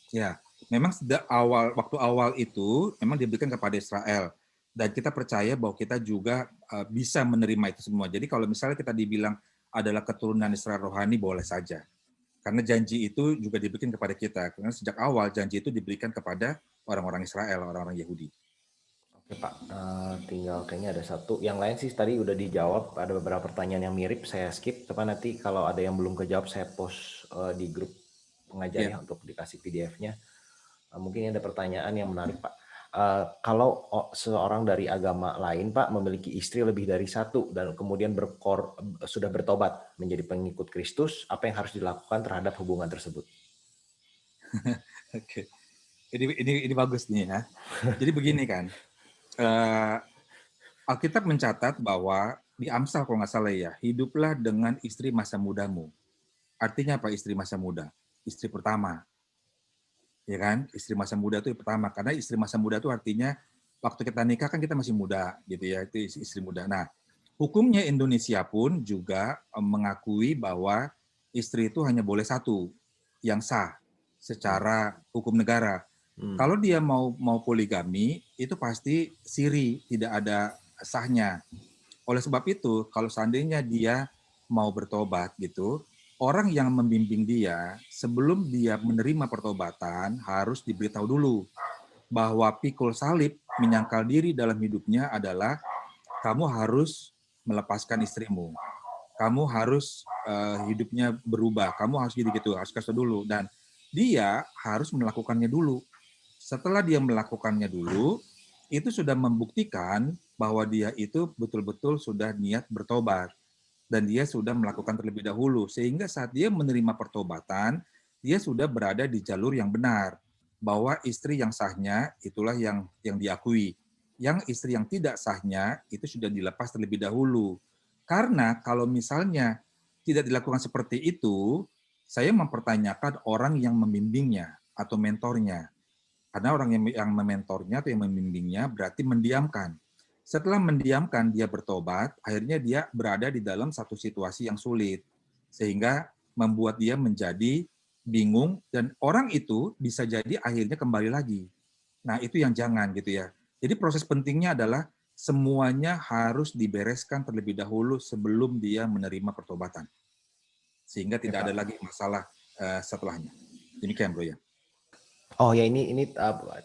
Ya, memang sejak awal waktu awal itu memang diberikan kepada Israel dan kita percaya bahwa kita juga bisa menerima itu semua. Jadi kalau misalnya kita dibilang adalah keturunan Israel rohani boleh saja. Karena janji itu juga diberikan kepada kita. Karena sejak awal janji itu diberikan kepada orang-orang Israel, orang-orang Yahudi. Oke Pak, tinggal kayaknya ada satu. Yang lain sih tadi udah dijawab, ada beberapa pertanyaan yang mirip, saya skip. Tapi nanti kalau ada yang belum kejawab, saya post di grup pengajar Ya, ya untuk dikasih PDF-nya. Mungkin ada pertanyaan yang menarik Pak. Kalau seorang dari agama lain Pak memiliki istri lebih dari satu dan kemudian sudah bertobat menjadi pengikut Kristus, apa yang harus dilakukan terhadap hubungan tersebut? oke. Ini bagus nih ya. Jadi begini kan, eh, Alkitab mencatat bahwa di Amsal kalau nggak salah ya, hiduplah dengan istri masa mudamu. Artinya apa istri masa muda? Istri pertama, ya kan? Istri masa muda itu pertama, karena istri masa muda itu artinya waktu kita nikah kan kita masih muda, gitu ya, itu istri muda. Nah, hukumnya Indonesia pun juga mengakui bahwa istri itu hanya boleh satu yang sah secara hukum negara. Kalau dia mau poligami, itu pasti siri, tidak ada sahnya. Oleh sebab itu, kalau seandainya dia mau bertobat gitu, orang yang membimbing dia sebelum dia menerima pertobatan harus diberitahu dulu bahwa pikul salib menyangkal diri dalam hidupnya adalah kamu harus melepaskan istrimu. Kamu harus hidupnya berubah. Kamu harus gitu-gitu, harus kasih dulu dan dia harus melakukannya dulu. Setelah dia melakukannya dulu, itu sudah membuktikan bahwa dia itu betul-betul sudah niat bertobat dan dia sudah melakukan terlebih dahulu sehingga saat dia menerima pertobatan dia sudah berada di jalur yang benar bahwa istri yang sahnya itulah yang diakui. Yang istri yang tidak sahnya itu sudah dilepas terlebih dahulu. Karena kalau misalnya tidak dilakukan seperti itu, saya mempertanyakan orang yang membimbingnya atau mentornya. Karena orang yang mementornya atau yang membimbingnya berarti mendiamkan. Setelah mendiamkan, dia bertobat, akhirnya dia berada di dalam satu situasi yang sulit. Sehingga membuat dia menjadi bingung, dan orang itu bisa jadi akhirnya kembali lagi. Nah, itu yang jangan gitu ya. Jadi proses pentingnya adalah semuanya harus dibereskan terlebih dahulu sebelum dia menerima pertobatan. Sehingga Oke tidak ada Pak. lagi masalah setelahnya. Demikian, Bro ya. Oh ya ini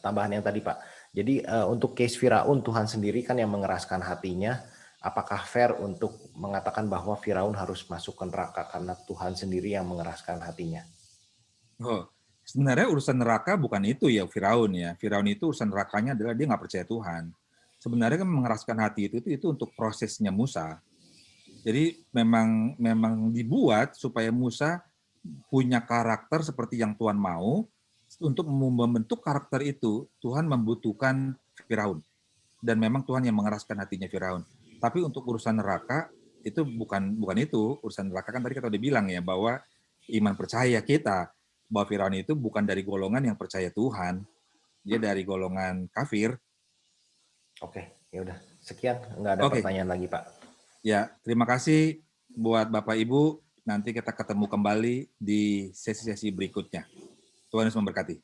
tambahan yang tadi Pak. Jadi untuk case Firaun Tuhan sendiri kan yang mengeraskan hatinya apakah fair untuk mengatakan bahwa Firaun harus masuk ke neraka karena Tuhan sendiri yang mengeraskan hatinya? Oh, sebenarnya urusan neraka bukan itu ya Firaun ya. Firaun itu urusan nerakanya adalah dia nggak percaya Tuhan. Sebenarnya kan mengeraskan hati itu untuk prosesnya Musa. Jadi memang memang dibuat supaya Musa punya karakter seperti yang Tuhan mau. Untuk membentuk karakter itu, Tuhan membutuhkan Firaun. Dan memang Tuhan yang mengeraskan hatinya Firaun. Tapi untuk urusan neraka, itu bukan itu. Urusan neraka kan tadi kita udah bilang ya, bahwa iman percaya kita, bahwa Firaun itu bukan dari golongan yang percaya Tuhan. Dia dari golongan kafir. Oke, ya udah. Sekian, nggak ada Oke, pertanyaan lagi, Pak. ya terima kasih buat Bapak Ibu. Nanti kita ketemu kembali di sesi-sesi berikutnya. Tuhan Yesus memberkati.